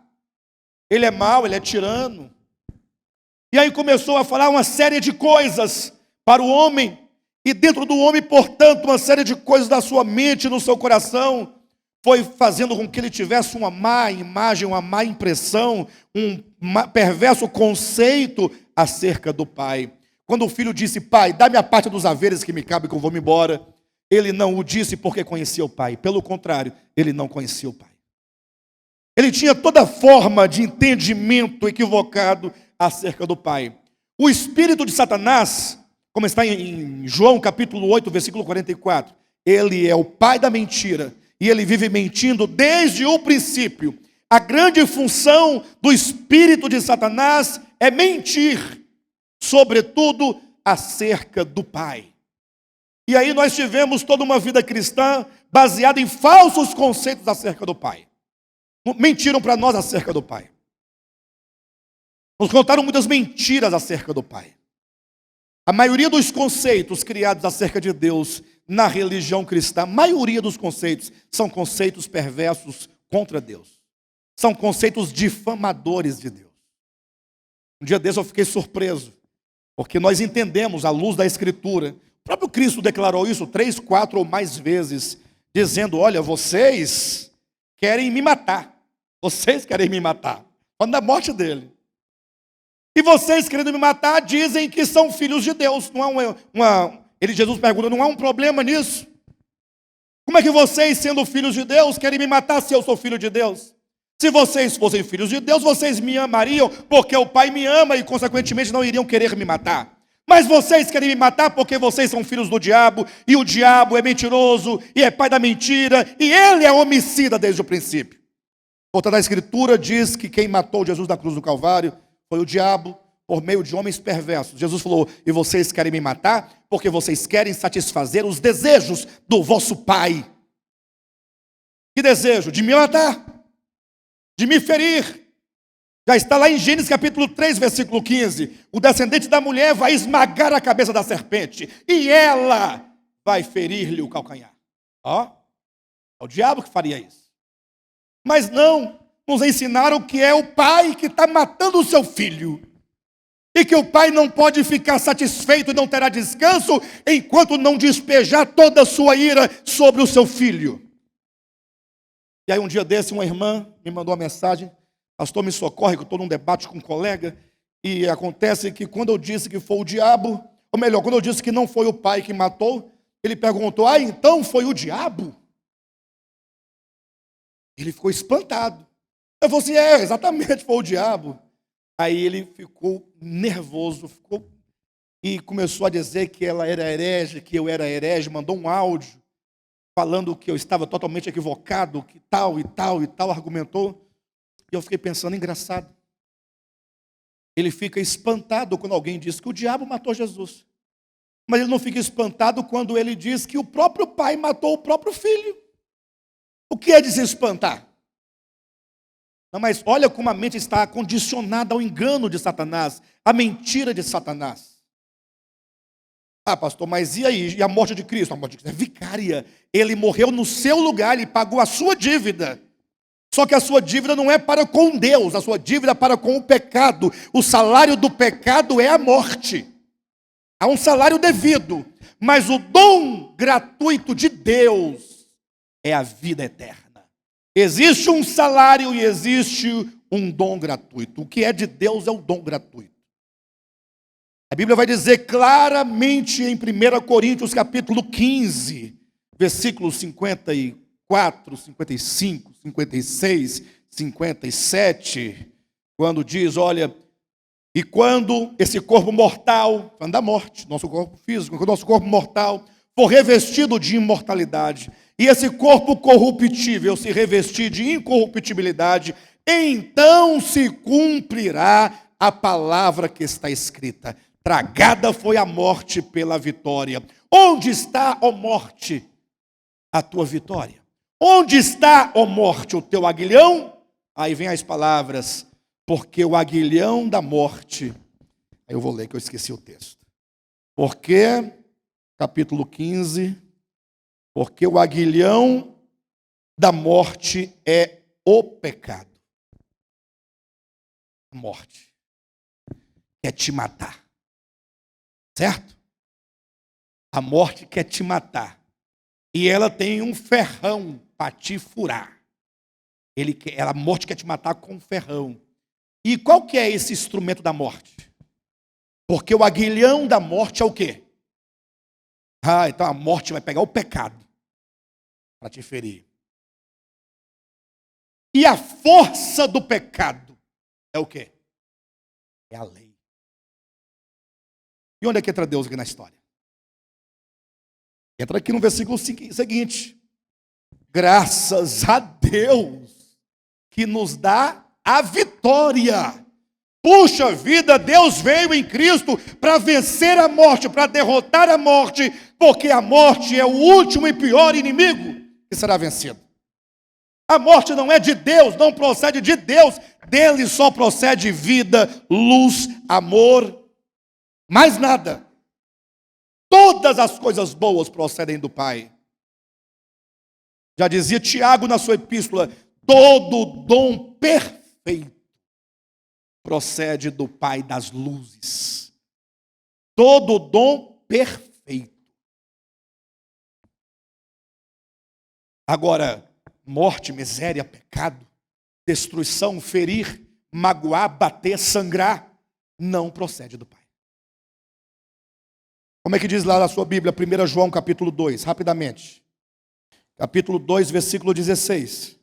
Speaker 1: Ele é mau, ele é tirano. E aí começou a falar uma série de coisas para o homem. E dentro do homem, portanto, uma série de coisas da sua mente, no seu coração, foi fazendo com que ele tivesse uma má imagem, uma má impressão, um perverso conceito acerca do Pai. Quando o filho disse, pai, dá-me a parte dos haveres que me cabe, que eu vou me embora, ele não o disse porque conhecia o Pai. Pelo contrário, ele não conhecia o Pai. Ele tinha toda forma de entendimento equivocado acerca do Pai. O espírito de Satanás, como está em João capítulo 8, versículo 44, ele é o pai da mentira, e ele vive mentindo desde o princípio. A grande função do espírito de Satanás é mentir, sobretudo acerca do Pai. E aí nós tivemos toda uma vida cristã baseada em falsos conceitos acerca do Pai. Mentiram para nós acerca do Pai. Nos contaram muitas mentiras acerca do Pai. A maioria dos conceitos criados acerca de Deus na religião cristã, a maioria dos conceitos são conceitos perversos contra Deus. São conceitos difamadores de Deus. Um dia desse eu fiquei surpreso, porque nós entendemos à luz da Escritura. O próprio Cristo declarou isso 3, 4 ou mais vezes, dizendo, olha, vocês querem me matar. Vocês querem me matar. Falando da morte dele. E vocês querendo me matar, dizem que são filhos de Deus. Não há Jesus pergunta, não há um problema nisso? Como é que vocês, sendo filhos de Deus, querem me matar se eu sou filho de Deus? Se vocês fossem filhos de Deus, vocês me amariam, porque o Pai me ama e, consequentemente, não iriam querer me matar. Mas vocês querem me matar porque vocês são filhos do diabo, e o diabo é mentiroso, e é pai da mentira, e ele é homicida desde o princípio. Portanto, a Escritura diz que quem matou Jesus na cruz do Calvário foi o diabo, por meio de homens perversos. Jesus falou: e vocês querem me matar porque vocês querem satisfazer os desejos do vosso pai. Que desejo? De me matar, de me ferir. Já está lá em Gênesis capítulo 3, versículo 15. O descendente da mulher vai esmagar a cabeça da serpente, e ela vai ferir-lhe o calcanhar. Ó, é o diabo que faria isso. Mas não, nos ensinaram que é o pai que está matando o seu filho. E que o pai não pode ficar satisfeito e não terá descanso enquanto não despejar toda a sua ira sobre o seu filho. E aí um dia desse, uma irmã me mandou uma mensagem: pastor, me socorre, que eu estou num debate com um colega, e acontece que quando eu disse que foi o diabo, ou melhor, quando eu disse que não foi o pai que matou, ele perguntou: ah, então foi o diabo? Ele ficou espantado. Eu falei assim: é, exatamente, foi o diabo. Aí ele ficou nervoso, e começou a dizer que ela era herege, que eu era herege, mandou um áudio falando que eu estava totalmente equivocado, que tal e tal e tal, argumentou. E eu fiquei pensando: engraçado. Ele fica espantado quando alguém diz que o diabo matou Jesus. Mas ele não fica espantado quando ele diz que o próprio pai matou o próprio filho. O que é de se espantar? Não, mas olha como a mente está condicionada ao engano de Satanás, à mentira de Satanás. Ah, pastor, mas e aí? E a morte de Cristo? A morte de Cristo é vicária. Ele morreu no seu lugar, ele pagou a sua dívida. Só que a sua dívida não é para com Deus, a sua dívida é para com o pecado. O salário do pecado é a morte. Há um salário devido, mas o dom gratuito de Deus é a vida eterna. Existe um salário e existe um dom gratuito. O que é de Deus é o dom gratuito. A Bíblia vai dizer claramente em 1 Coríntios capítulo 15, versículos 54, 55, 56, 57, quando diz: olha, e quando esse corpo mortal, falando da morte, nosso corpo físico, quando o nosso corpo mortal for revestido de imortalidade, e esse corpo corruptível se revestir de incorruptibilidade, então se cumprirá a palavra que está escrita: tragada foi a morte pela vitória. Onde está, ó morte, a tua vitória? Onde está, ó morte, o teu aguilhão? Aí vem as palavras: porque o aguilhão da morte... Aí eu vou ler que eu esqueci o texto. Porque, capítulo 15... porque o aguilhão da morte é o pecado. A morte quer te matar. Certo? A morte quer te matar. E ela tem um ferrão para te furar. A morte quer te matar com um ferrão. E qual que é esse instrumento da morte? Porque o aguilhão da morte é o quê? Ah, então a morte vai pegar o pecado para te ferir. E a força do pecado é o quê? É a lei. E onde é que entra Deus aqui na história? Entra aqui no versículo seguinte: graças a Deus que nos dá a vitória. Puxa vida, Deus veio em Cristo para vencer a morte, para derrotar a morte, porque a morte é o último e pior inimigo que será vencido. A morte não é de Deus, não procede de Deus, dele só procede vida, luz, amor, mais nada. Todas as coisas boas procedem do Pai. Já dizia Tiago na sua epístola: todo dom perfeito procede do Pai das luzes. Todo dom perfeito. Agora, morte, miséria, pecado, destruição, ferir, magoar, bater, sangrar, não procede do Pai. Como é que diz lá na sua Bíblia, 1 João capítulo 2, rapidamente. Capítulo 2, versículo 16.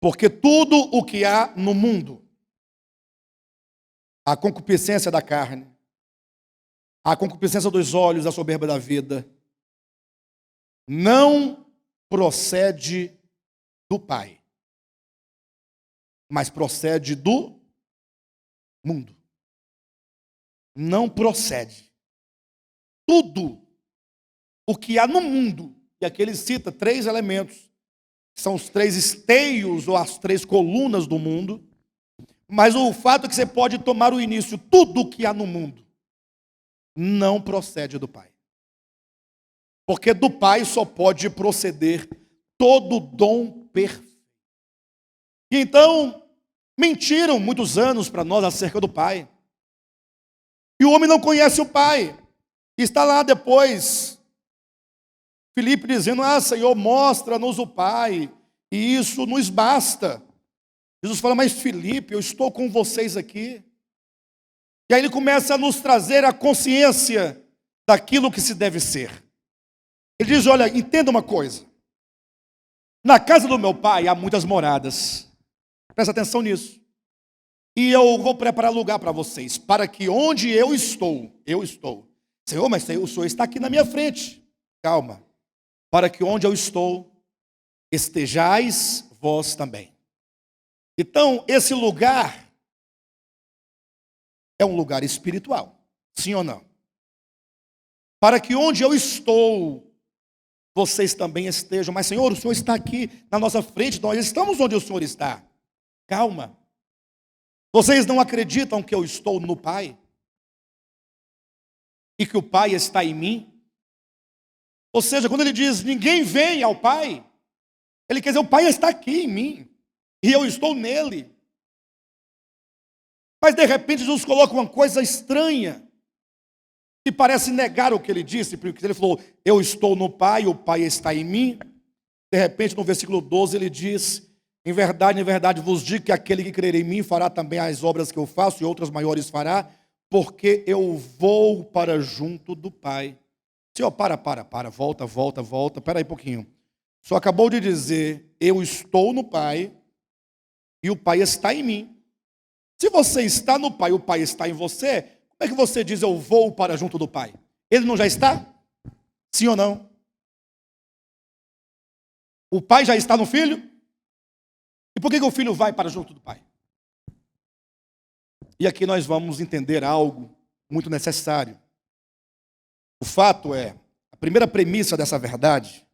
Speaker 1: Porque tudo o que há no mundo, a concupiscência da carne, a concupiscência dos olhos, a soberba da vida, não procede do Pai, mas procede do mundo. Não procede. Tudo o que há no mundo, e aqui ele cita 3 elementos, são os 3 esteios ou as 3 colunas do mundo, mas o fato é que você pode tomar o início, tudo o que há no mundo não procede do Pai. Porque do Pai só pode proceder todo dom perfeito. E então, mentiram muitos anos para nós acerca do Pai. E o homem não conhece o Pai. E está lá depois, Filipe dizendo, Senhor, mostra-nos o Pai. E isso nos basta. Jesus fala, mas Filipe, eu estou com vocês aqui. E aí ele começa a nos trazer a consciência daquilo que se deve ser. Ele diz, olha, entenda uma coisa. Na casa do meu pai há muitas moradas. Presta atenção nisso. E eu vou preparar lugar para vocês, para que onde eu estou. Senhor, mas o Senhor está aqui na minha frente. Calma. Para que onde eu estou, estejais vós também. Então, esse lugar é um lugar espiritual. Sim ou não? Para que onde eu estou, vocês também estejam. Mas, Senhor, o Senhor está aqui na nossa frente, nós estamos onde o Senhor está. Calma. Vocês não acreditam que eu estou no Pai? E que o Pai está em mim? Ou seja, quando ele diz, ninguém vem ao Pai, ele quer dizer, o Pai está aqui em mim, e eu estou nele. Mas de repente Jesus coloca uma coisa estranha, que parece negar o que ele disse, porque ele falou, eu estou no Pai, o Pai está em mim. De repente no versículo 12 ele diz, em verdade vos digo que aquele que crer em mim fará também as obras que eu faço, e outras maiores fará, porque eu vou para junto do Pai. Senhor, para, volta, espera aí um pouquinho. O Senhor acabou de dizer, eu estou no Pai, e o Pai está em mim. Se você está no Pai, o Pai está em você, como é que você diz, eu vou para junto do Pai? Ele não já está? Sim ou não? O Pai já está no Filho? E por que o Filho vai para junto do Pai? E aqui nós vamos entender algo muito necessário. O fato é, a primeira premissa dessa verdade,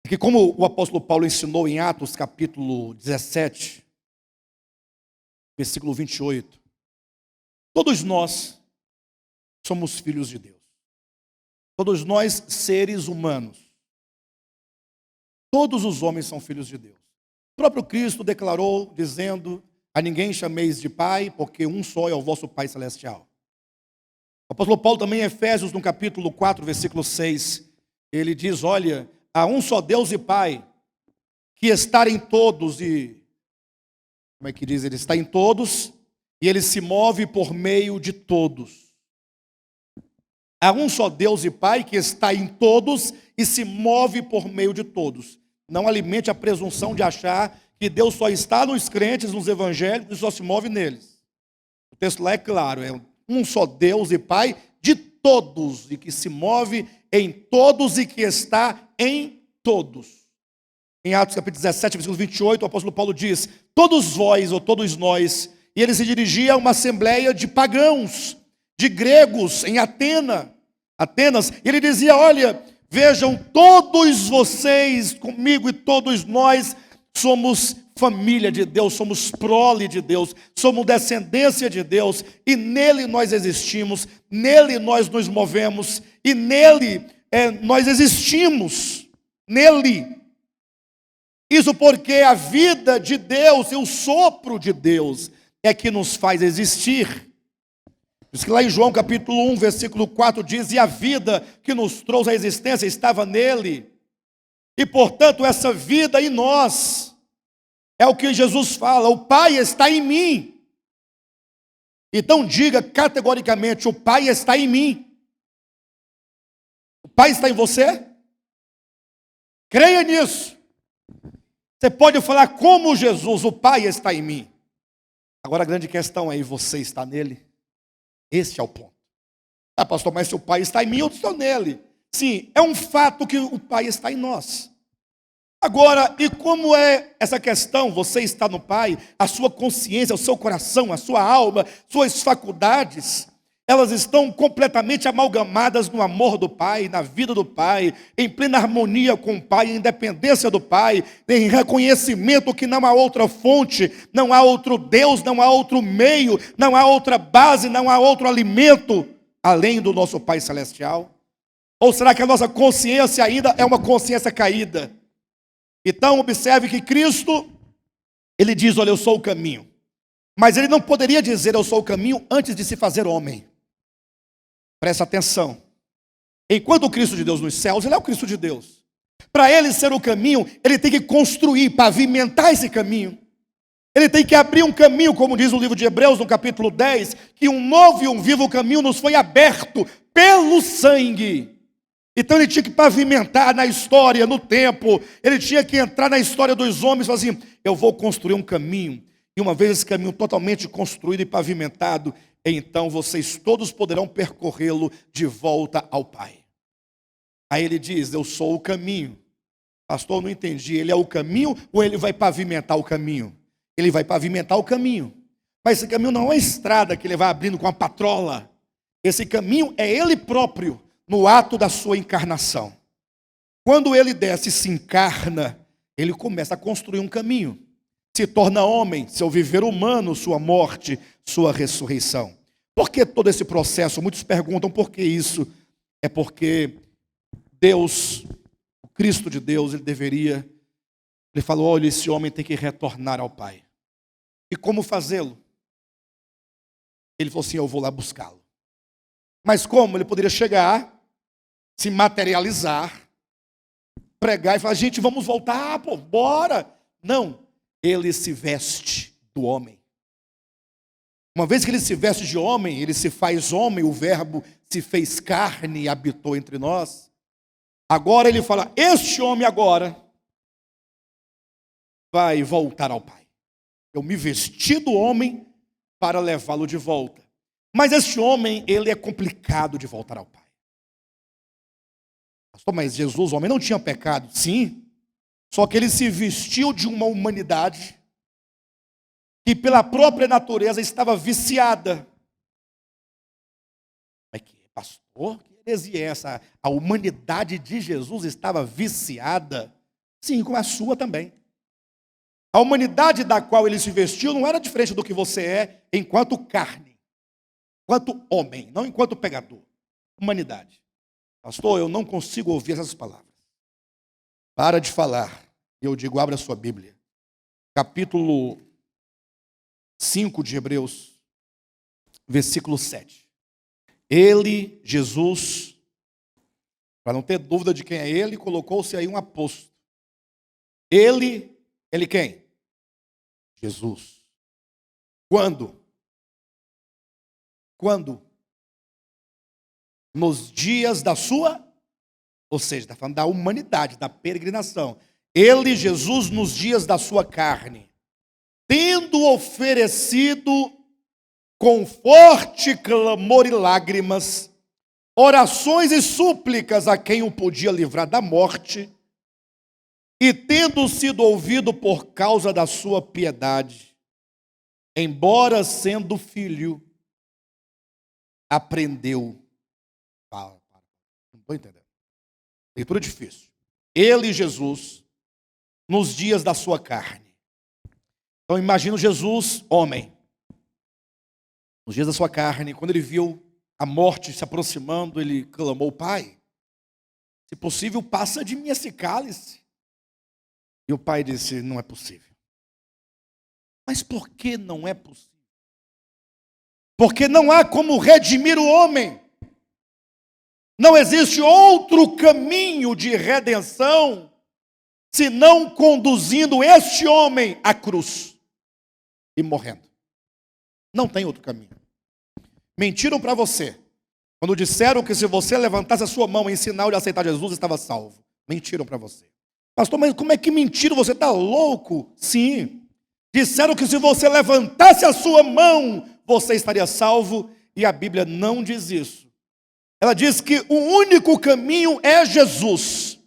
Speaker 1: é que como o apóstolo Paulo ensinou em Atos capítulo 17, versículo 28, todos nós somos filhos de Deus. Todos nós, seres humanos. Todos os homens são filhos de Deus. O próprio Cristo declarou, dizendo, a ninguém chameis de Pai, porque um só é o vosso Pai Celestial. O apóstolo Paulo também em Efésios, no capítulo 4, versículo 6, ele diz, olha, há um só Deus e Pai, que está em todos e... Como é que diz? Ele está em todos e ele se move por meio de todos. Há um só Deus e Pai que está em todos e se move por meio de todos. Não alimente a presunção de achar que Deus só está nos crentes, nos evangélicos e só se move neles. O texto lá é claro, é um só Deus e Pai de todos e que se move em todos e que está em todos. Em Atos capítulo 17, versículo 28, o apóstolo Paulo diz, todos vós ou todos nós, e ele se dirigia a uma assembleia de pagãos, de gregos em Atenas, e ele dizia, olha, vejam, todos vocês comigo e todos nós somos família de Deus, somos prole de Deus, somos descendência de Deus, e nele nós existimos, nele nós nos movemos, e nele nós existimos, nele. Isso porque a vida de Deus e o sopro de Deus é que nos faz existir. Diz que lá em João capítulo 1, versículo 4 diz, e a vida que nos trouxe à existência estava nele. E portanto essa vida em nós é o que Jesus fala, o Pai está em mim. Então diga categoricamente, o Pai está em mim. O Pai está em você? Creia nisso. Você pode falar como Jesus, o Pai está em mim. Agora a grande questão é, e você está nele? Esse é o ponto. Ah, pastor, mas se o Pai está em mim, eu estou nele. Sim, é um fato que o Pai está em nós. Agora, e como é essa questão? Você está no Pai, a sua consciência, o seu coração, a sua alma, suas faculdades, elas estão completamente amalgamadas no amor do Pai, na vida do Pai, em plena harmonia com o Pai, em independência do Pai, em reconhecimento que não há outra fonte, não há outro Deus, não há outro meio, não há outra base, não há outro alimento, além do nosso Pai Celestial? Ou será que a nossa consciência ainda é uma consciência caída? Então, observe que Cristo, ele diz, olha, eu sou o caminho. Mas ele não poderia dizer, eu sou o caminho, antes de se fazer homem. Presta atenção. Enquanto o Cristo de Deus nos céus, ele é o Cristo de Deus. Para ele ser o caminho, ele tem que construir, pavimentar esse caminho. Ele tem que abrir um caminho, como diz o livro de Hebreus, no capítulo 10, que um novo e um vivo caminho nos foi aberto pelo sangue. Então ele tinha que pavimentar na história, no tempo, ele tinha que entrar na história dos homens e falar assim, eu vou construir um caminho, e uma vez esse caminho totalmente construído e pavimentado, então vocês todos poderão percorrê-lo de volta ao Pai. Aí ele diz, eu sou o caminho. Pastor, eu não entendi, ele é o caminho ou ele vai pavimentar o caminho? Ele vai pavimentar o caminho, mas esse caminho não é uma estrada que ele vai abrindo com a patrola, esse caminho é ele próprio, no ato da sua encarnação. Quando ele desce e se encarna, ele começa a construir um caminho. Se torna homem, seu viver humano, sua morte, sua ressurreição. Por que todo esse processo? Muitos perguntam por que isso. É porque Deus, o Cristo de Deus, ele falou, olha, esse homem tem que retornar ao Pai. E como fazê-lo? Ele falou assim, eu vou lá buscá-lo. Mas como? Ele poderia chegar, se materializar, pregar e falar, gente, vamos voltar, pô, bora. Não, ele se veste do homem. Uma vez que ele se veste de homem, ele se faz homem, o verbo se fez carne e habitou entre nós. Agora ele fala, este homem agora vai voltar ao Pai. Eu me vesti do homem para levá-lo de volta. Mas este homem, ele é complicado de voltar ao Pai. Pastor, mas Jesus, o homem, não tinha pecado? Sim. Só que ele se vestiu de uma humanidade que pela própria natureza estava viciada. Mas que pastor, que heresia é essa? A humanidade de Jesus estava viciada? Sim, como a sua também. A humanidade da qual ele se vestiu não era diferente do que você é enquanto carne. Enquanto homem, não enquanto pecador. Humanidade. Pastor, eu não consigo ouvir essas palavras. Para de falar. Eu digo, abra a sua Bíblia. Capítulo 5 de Hebreus, versículo 7. Ele, Jesus, para não ter dúvida de quem é ele, colocou-se aí um apóstolo. Ele quem? Jesus. Quando? Nos dias da sua, ou seja, está falando da humanidade, da peregrinação. Ele, Jesus, nos dias da sua carne, tendo oferecido com forte clamor e lágrimas, orações e súplicas a quem o podia livrar da morte, e tendo sido ouvido por causa da sua piedade, embora sendo filho, aprendeu. Não estou entendendo. Leitura difícil. Ele, Jesus, nos dias da sua carne. Então imagina Jesus, homem. Nos dias da sua carne, quando ele viu a morte se aproximando, ele clamou, Pai, se possível, passa de mim esse cálice. E o Pai disse, não é possível. Mas por que não é possível? Porque não há como redimir o homem. Não existe outro caminho de redenção senão conduzindo este homem à cruz e morrendo. Não tem outro caminho. Mentiram para você quando disseram que se você levantasse a sua mão em sinal de aceitar Jesus, estava salvo. Mentiram para você. Pastor, mas como é que mentira? Você está louco? Sim. Disseram que se você levantasse a sua mão, você estaria salvo. E a Bíblia não diz isso. Ela diz que o único caminho é Jesus.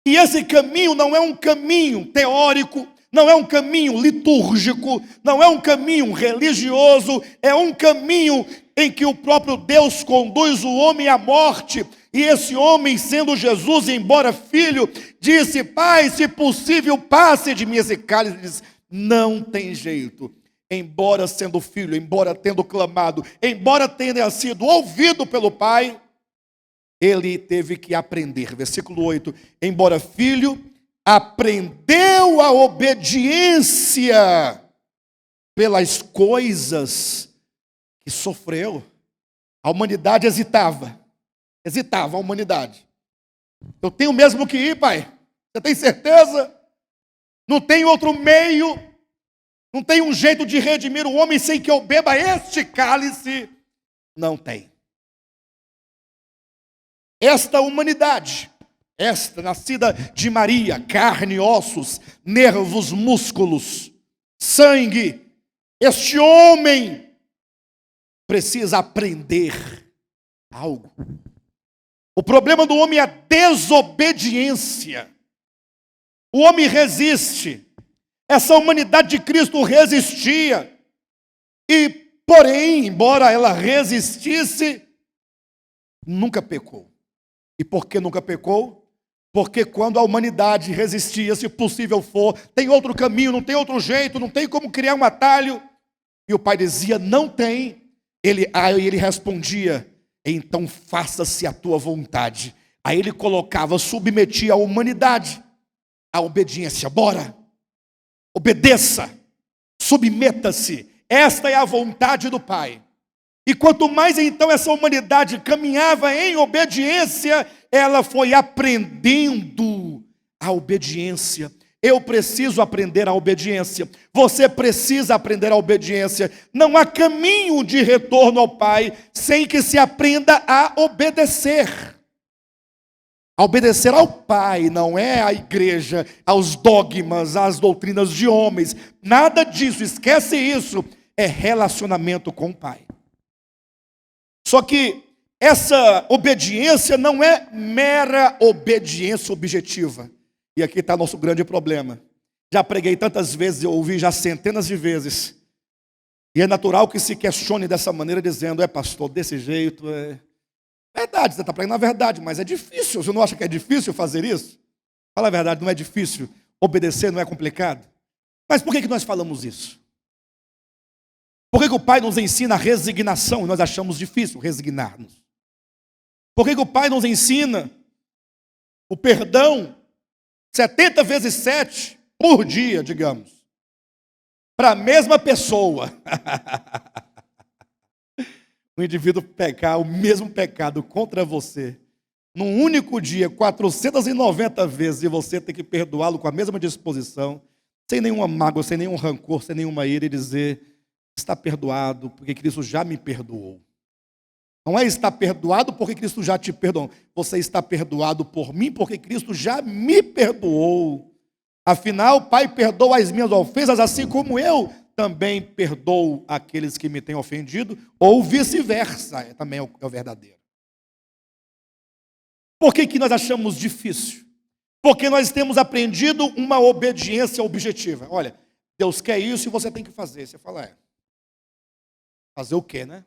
Speaker 1: E esse caminho não é um caminho teórico, não é um caminho litúrgico, não é um caminho religioso, é um caminho em que o próprio Deus conduz o homem à morte. E esse homem, sendo Jesus, embora filho, disse: Pai, se possível, passe de mim esse cálice. Ele disse: não tem jeito. Embora sendo filho, embora tendo clamado, embora tenha sido ouvido pelo Pai, ele teve que aprender. Versículo 8: embora filho, aprendeu a obediência pelas coisas que sofreu. A humanidade hesitava a humanidade. Eu tenho mesmo que ir, pai? Você tem certeza? Não tem outro meio? Não tem um jeito de redimir o homem sem que eu beba este cálice? Não tem. Esta humanidade, esta nascida de Maria, carne, ossos, nervos, músculos, sangue, este homem precisa aprender algo. O problema do homem é a desobediência. O homem resiste. Essa humanidade de Cristo resistia. E, porém, embora ela resistisse, nunca pecou. E por que nunca pecou? Porque quando a humanidade resistia, se possível for, tem outro caminho, não tem outro jeito, não tem como criar um atalho. E o pai dizia: não tem. Aí ele respondia: então faça-se a tua vontade. Aí ele colocava, submetia a humanidade à obediência. Bora, obedeça, submeta-se. Esta é a vontade do Pai. E quanto mais então essa humanidade caminhava em obediência, ela foi aprendendo a obediência. Eu preciso aprender a obediência. Você precisa aprender a obediência. Não há caminho de retorno ao Pai sem que se aprenda a obedecer. A obedecer ao Pai, não é à igreja, aos dogmas, às doutrinas de homens. Nada disso, esquece isso. É relacionamento com o Pai. Só que essa obediência não é mera obediência objetiva. E aqui está nosso grande problema. Já preguei tantas vezes, eu ouvi já centenas de vezes. E é natural que se questione dessa maneira, dizendo: pastor, desse jeito, verdade, você está pregando a verdade, mas é difícil. Você não acha que é difícil fazer isso? Fala a verdade, não é difícil. Obedecer não é complicado. Mas por que nós falamos isso? Por que o Pai nos ensina a resignação e nós achamos difícil resignar-nos? Por que o Pai nos ensina o perdão 70 vezes 7 por dia, digamos, para a mesma pessoa? O indivíduo pecar o mesmo pecado contra você, num único dia, 490 vezes, e você tem que perdoá-lo com a mesma disposição, sem nenhuma mágoa, sem nenhum rancor, sem nenhuma ira, e dizer: está perdoado, porque Cristo já me perdoou. Não é estar perdoado porque Cristo já te perdoou. Você está perdoado por mim porque Cristo já me perdoou. Afinal, o Pai perdoa as minhas ofensas, assim como eu também perdoo aqueles que me têm ofendido, ou vice-versa, também é o verdadeiro. Por que nós achamos difícil? Porque nós temos aprendido uma obediência objetiva. Olha, Deus quer isso e você tem que fazer. Você fala: fazer o quê, né?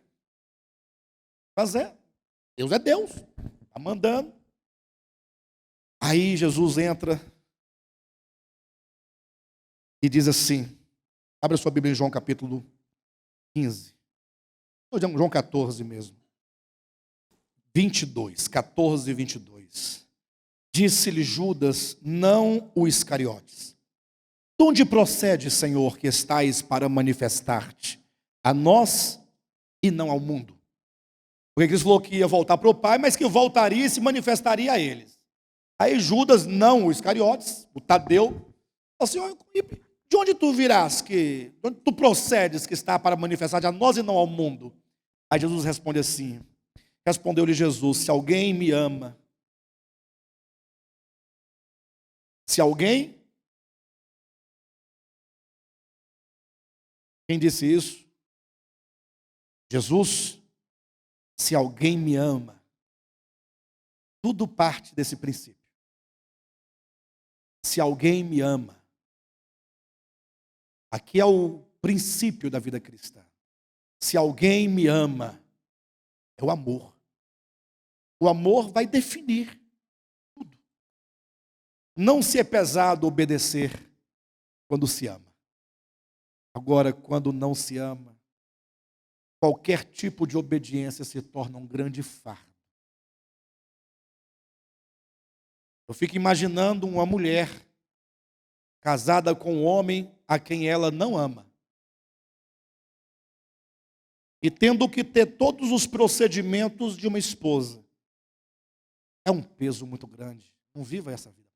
Speaker 1: Fazer. Deus é Deus. Está mandando. Aí Jesus entra e diz assim, abre a sua Bíblia em João capítulo 15. Ou João 14 mesmo. 22, 14 e 22. Disse-lhe Judas, não o Iscariotes: de onde procede, Senhor, que estais para manifestar-te a nós e não ao mundo? Porque Cristo falou que ia voltar para o Pai, mas que voltaria e se manifestaria a eles. Aí Judas, não o Iscariotes, o Tadeu, falou assim: de onde tu virás, de onde tu procedes que está para manifestar-te a nós e não ao mundo? Aí Jesus responde assim, respondeu-lhe Jesus: se alguém me ama, Se alguém, quem disse isso? Jesus. Se alguém me ama, tudo parte desse princípio. Se alguém me ama, aqui é o princípio da vida cristã. Se alguém me ama, é o amor. O amor vai definir tudo. Não se é pesado obedecer quando se ama. Agora, quando não se ama, qualquer tipo de obediência se torna um grande fardo. Eu fico imaginando uma mulher casada com um homem a quem ela não ama. E tendo que ter todos os procedimentos de uma esposa. É um peso muito grande. Não viva essa vida.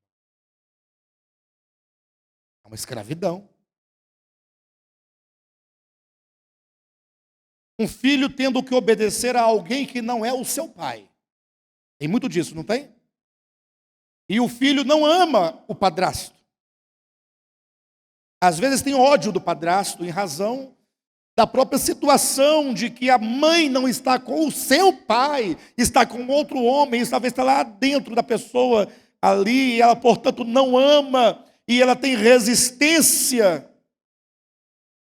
Speaker 1: É uma escravidão. Um filho tendo que obedecer a alguém que não é o seu pai. Tem muito disso, não tem? E o filho não ama o padrasto. Às vezes tem ódio do padrasto em razão da própria situação de que a mãe não está com o seu pai, está com outro homem, talvez está lá dentro da pessoa ali, e ela, portanto, não ama, e ela tem resistência.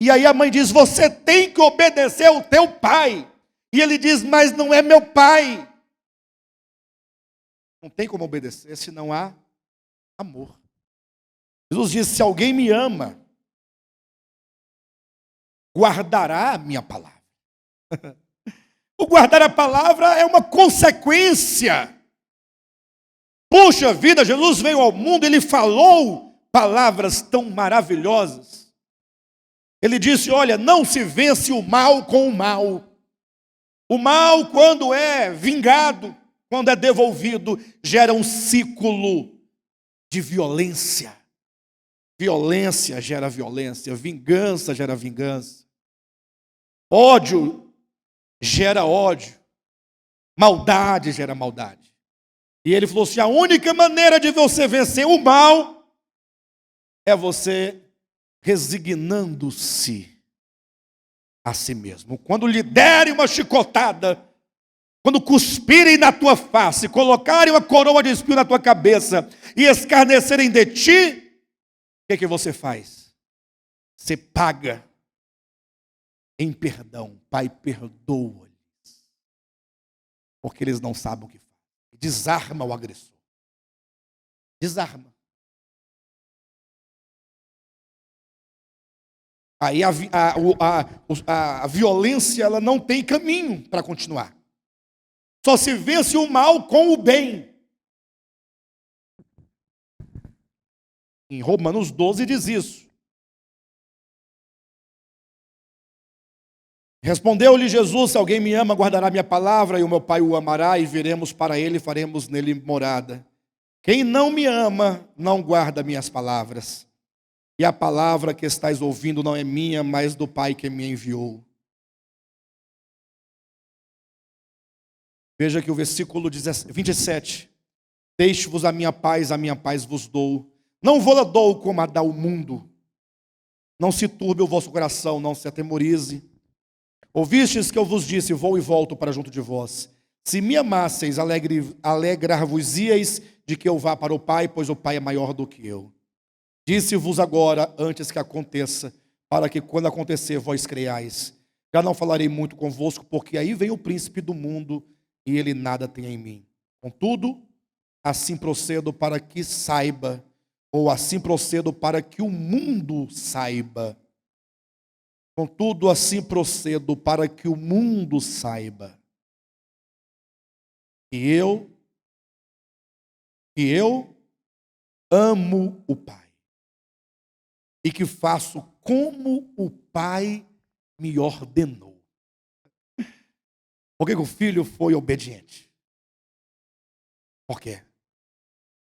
Speaker 1: E aí a mãe diz, você tem que obedecer ao teu pai. E ele diz, mas não é meu pai. Não tem como obedecer se não há amor. Jesus diz, se alguém me ama, guardará a minha palavra. O guardar a palavra é uma consequência. Puxa vida, Jesus veio ao mundo, ele falou palavras tão maravilhosas. Ele disse, olha, não se vence o mal com o mal. O mal, quando é vingado, quando é devolvido, gera um ciclo de violência. Violência gera violência, vingança gera vingança. Ódio gera ódio. Maldade gera maldade. E ele falou assim, a única maneira de você vencer o mal é você resignando-se a si mesmo. Quando lhe derem uma chicotada, quando cuspirem na tua face, colocarem uma coroa de espinho na tua cabeça e escarnecerem de ti, o que você faz? Você paga em perdão. Pai, perdoa-lhes, porque eles não sabem o que fazem. Desarma o agressor. Desarma. Aí a violência ela não tem caminho para continuar. Só se vence o mal com o bem. Em Romanos 12 diz isso. Respondeu-lhe Jesus, se alguém me ama, guardará minha palavra, e o meu Pai o amará, e viremos para ele e faremos nele morada. Quem não me ama, não guarda minhas palavras. E a palavra que estáis ouvindo não é minha, mas do Pai que me enviou. Veja que o versículo 27. Deixe-vos a minha paz vos dou. Não vou-la dou como a dá o mundo. Não se turbe o vosso coração, não se atemorize. Ouvistes que eu vos disse, vou e volto para junto de vós. Se me amasseis, alegrar-vos-íeis de que eu vá para o Pai, pois o Pai é maior do que eu. Disse-vos agora, antes que aconteça, para que quando acontecer, vós creiais. Já não falarei muito convosco, porque aí vem o príncipe do mundo, e ele nada tem em mim. Contudo, assim procedo para que saiba, ou assim procedo para que o mundo saiba. Contudo, assim procedo para que o mundo saiba que eu amo o Pai e que faço como o Pai me ordenou. Por que o filho foi obediente? Por quê?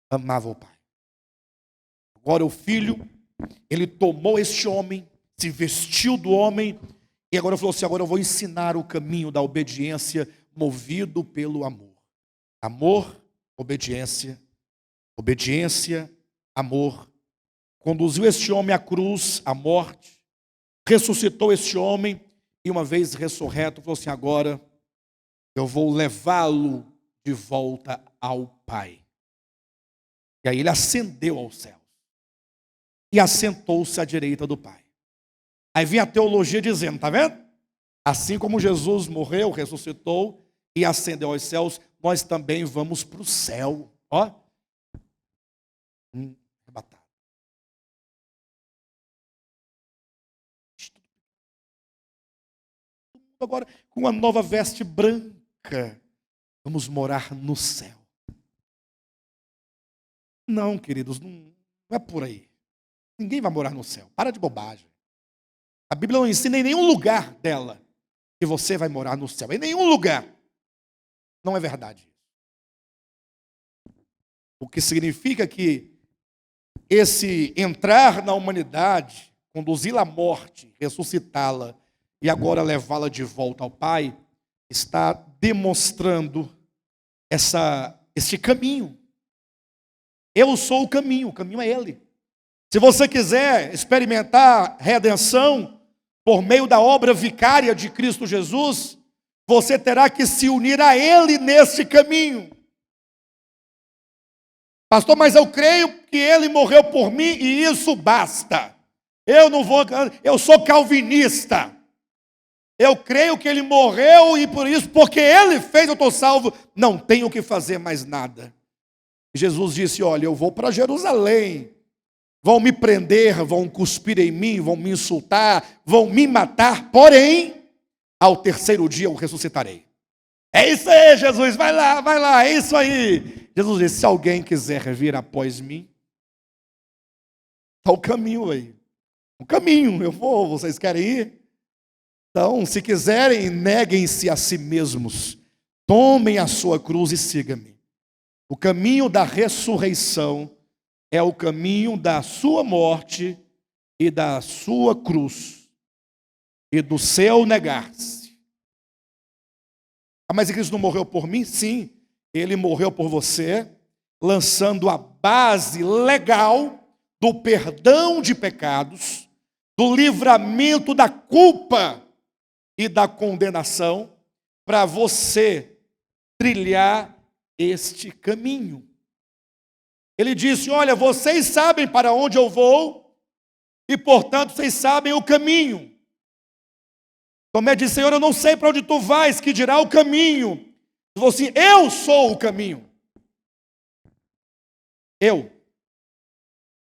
Speaker 1: Amava o Pai. Agora o filho, ele tomou este homem, se vestiu do homem e agora falou assim, agora eu vou ensinar o caminho da obediência movido pelo amor. Amor, obediência, obediência, amor, conduziu este homem à cruz, à morte, ressuscitou este homem e uma vez ressurreto, falou assim, agora eu vou levá-lo de volta ao Pai. E aí ele ascendeu ao céu e assentou-se à direita do Pai. Aí vem a teologia dizendo, tá vendo? Assim como Jesus morreu, ressuscitou e ascendeu aos céus, nós também vamos para o céu. Ó. Arrebatado. Agora, com uma nova veste branca, vamos morar no céu. Não, queridos, não é por aí. Ninguém vai morar no céu. Para de bobagem. A Bíblia não ensina em nenhum lugar dela que você vai morar no céu. Em nenhum lugar. Não é verdade. O que significa que esse entrar na humanidade, conduzi-la à morte, ressuscitá-la e agora levá-la de volta ao Pai, está demonstrando este caminho. Eu sou o caminho é Ele. Se você quiser experimentar redenção por meio da obra vicária de Cristo Jesus, você terá que se unir a Ele nesse caminho. Pastor, mas eu creio que Ele morreu por mim e isso basta. Eu sou calvinista. Eu creio que Ele morreu e por isso, porque Ele fez, eu estou salvo. Não tenho que fazer mais nada. Jesus disse, olha, eu vou para Jerusalém. Vão me prender, vão cuspir em mim, vão me insultar, vão me matar. Porém, ao terceiro dia eu ressuscitarei. É isso aí, Jesus, vai lá, é isso aí. Jesus disse, se alguém quiser vir após mim, está o caminho aí. O caminho, eu vou, vocês querem ir? Então, se quiserem, neguem-se a si mesmos, tomem a sua cruz e sigam-me. O caminho da ressurreição é o caminho da sua morte e da sua cruz e do seu negar-se. Ah, mas Cristo não morreu por mim? Sim, Ele morreu por você, lançando a base legal do perdão de pecados, do livramento da culpa e da condenação, para você trilhar este caminho. Ele disse, olha, vocês sabem para onde eu vou, e portanto vocês sabem o caminho. Tomé disse, Senhor, eu não sei para onde tu vais, que dirá o caminho. Ele falou assim, eu sou o caminho. Eu.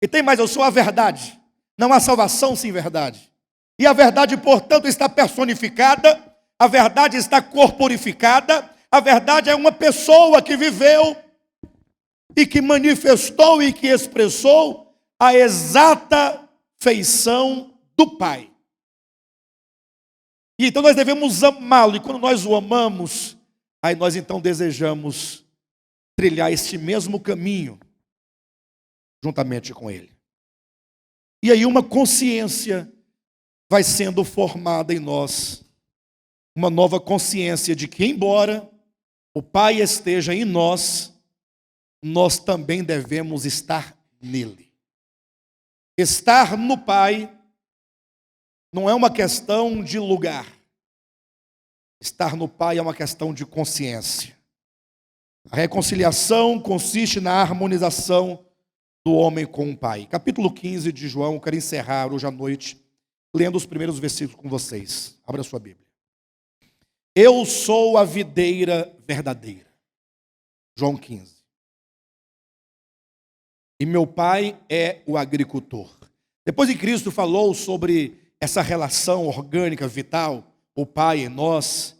Speaker 1: E tem mais, eu sou a verdade. Não há salvação sem verdade. E a verdade, portanto, está personificada, a verdade está corporificada, a verdade é uma pessoa que viveu e que manifestou e que expressou a exata feição do Pai. E então nós devemos amá-lo, e quando nós o amamos, aí nós então desejamos trilhar este mesmo caminho juntamente com Ele. E aí uma consciência vai sendo formada em nós, uma nova consciência de que, embora o Pai esteja em nós, nós também devemos estar nele. Estar no Pai não é uma questão de lugar. Estar no Pai é uma questão de consciência. A reconciliação consiste na harmonização do homem com o Pai. Capítulo 15 de João, eu quero encerrar hoje à noite, lendo os primeiros versículos com vocês. Abra a sua Bíblia. Eu sou a videira verdadeira. João 15. E meu Pai é o agricultor. Depois que Cristo falou sobre essa relação orgânica, vital, o Pai em nós,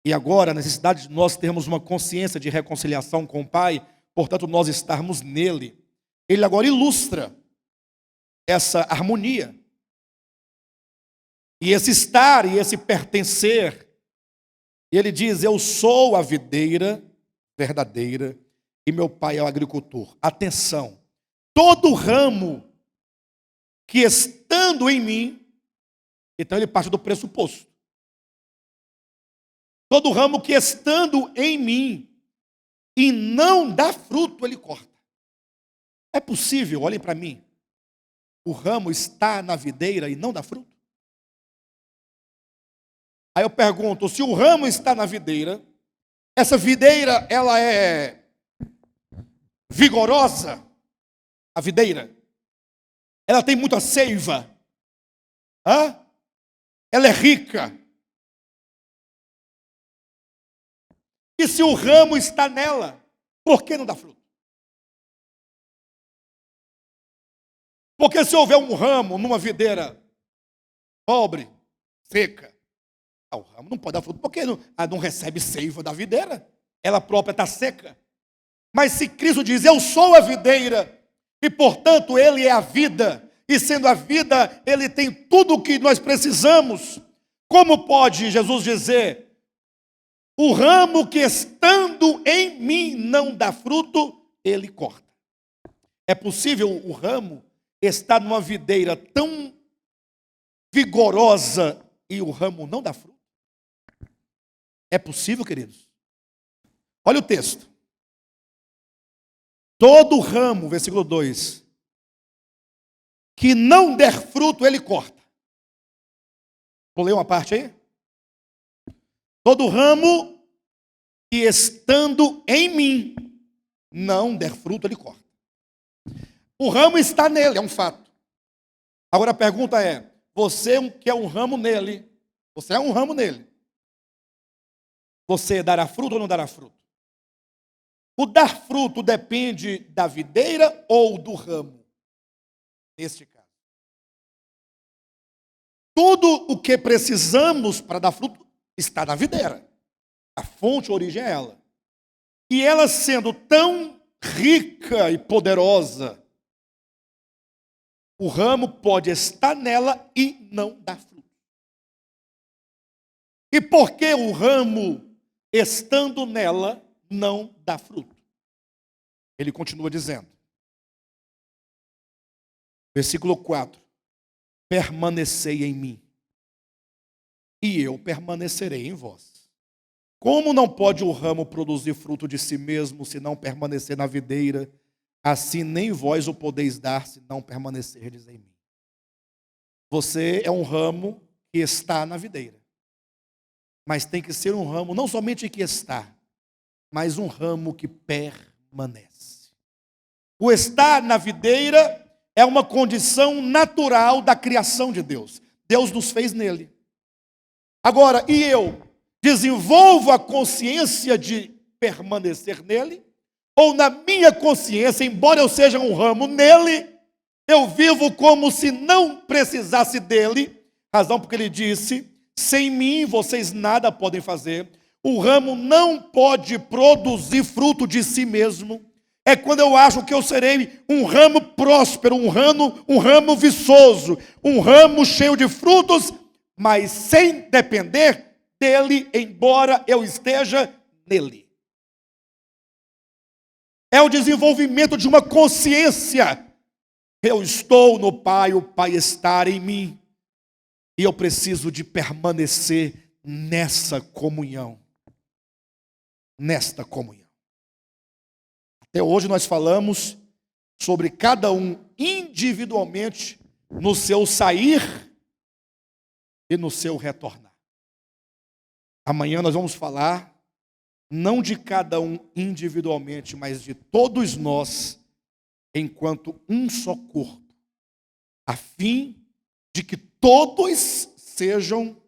Speaker 1: e agora a necessidade de nós termos uma consciência de reconciliação com o Pai, portanto nós estarmos nele, ele agora ilustra essa harmonia. E esse estar e esse pertencer. E ele diz, eu sou a videira verdadeira e meu Pai é o agricultor. Atenção, todo ramo que estando em mim, então ele parte do pressuposto. Todo ramo que estando em mim e não dá fruto, ele corta. É possível, olhem para mim, o ramo está na videira e não dá fruto? Aí eu pergunto, se o ramo está na videira, essa videira, ela é vigorosa? A videira? Ela tem muita seiva? Hã? Ela é rica? E se o ramo está nela, por que não dá fruto? Porque se houver um ramo numa videira pobre, seca, o ramo não pode dar fruto, porque não recebe seiva da videira, ela própria está seca. Mas se Cristo diz, eu sou a videira, e portanto Ele é a vida, e sendo a vida, Ele tem tudo o que nós precisamos, como pode Jesus dizer, o ramo que estando em mim não dá fruto, Ele corta? É possível o ramo estar numa videira tão vigorosa e o ramo não dá fruto? É possível, queridos? Olha o texto. Todo ramo, versículo 2, que não der fruto, ele corta. Vou ler uma parte aí? Todo ramo que estando em mim não der fruto, ele corta. O ramo está nele, é um fato. Agora a pergunta é, você que é um ramo nele, você é um ramo nele, você dará fruto ou não dará fruto? O dar fruto depende da videira ou do ramo? Neste caso. Tudo o que precisamos para dar fruto está na videira. A fonte, a origem é ela. E ela sendo tão rica e poderosa, o ramo pode estar nela e não dar fruto. E por que o ramo, estando nela, não dá fruto? Ele continua dizendo, versículo 4, permanecei em mim, e eu permanecerei em vós. Como não pode o ramo produzir fruto de si mesmo, se não permanecer na videira, assim nem vós o podeis dar, se não permanecerdes em mim. Você é um ramo que está na videira, mas tem que ser um ramo não somente que está, mas um ramo que permanece. O estar na videira é uma condição natural da criação de Deus. Deus nos fez nele. Agora, e eu desenvolvo a consciência de permanecer nele? Ou na minha consciência, embora eu seja um ramo nele, eu vivo como se não precisasse dele, razão porque ele disse, sem mim vocês nada podem fazer. O ramo não pode produzir fruto de si mesmo. É quando eu acho que eu serei um ramo próspero, um ramo viçoso, um ramo cheio de frutos, mas sem depender dele, embora eu esteja nele. É o desenvolvimento de uma consciência. Eu estou no Pai, o Pai está em mim. E eu preciso de permanecer nessa comunhão. Nesta comunhão. Até hoje nós falamos sobre cada um individualmente no seu sair e no seu retornar. Amanhã nós vamos falar não de cada um individualmente, mas de todos nós enquanto um só corpo, a fim de que todos sejam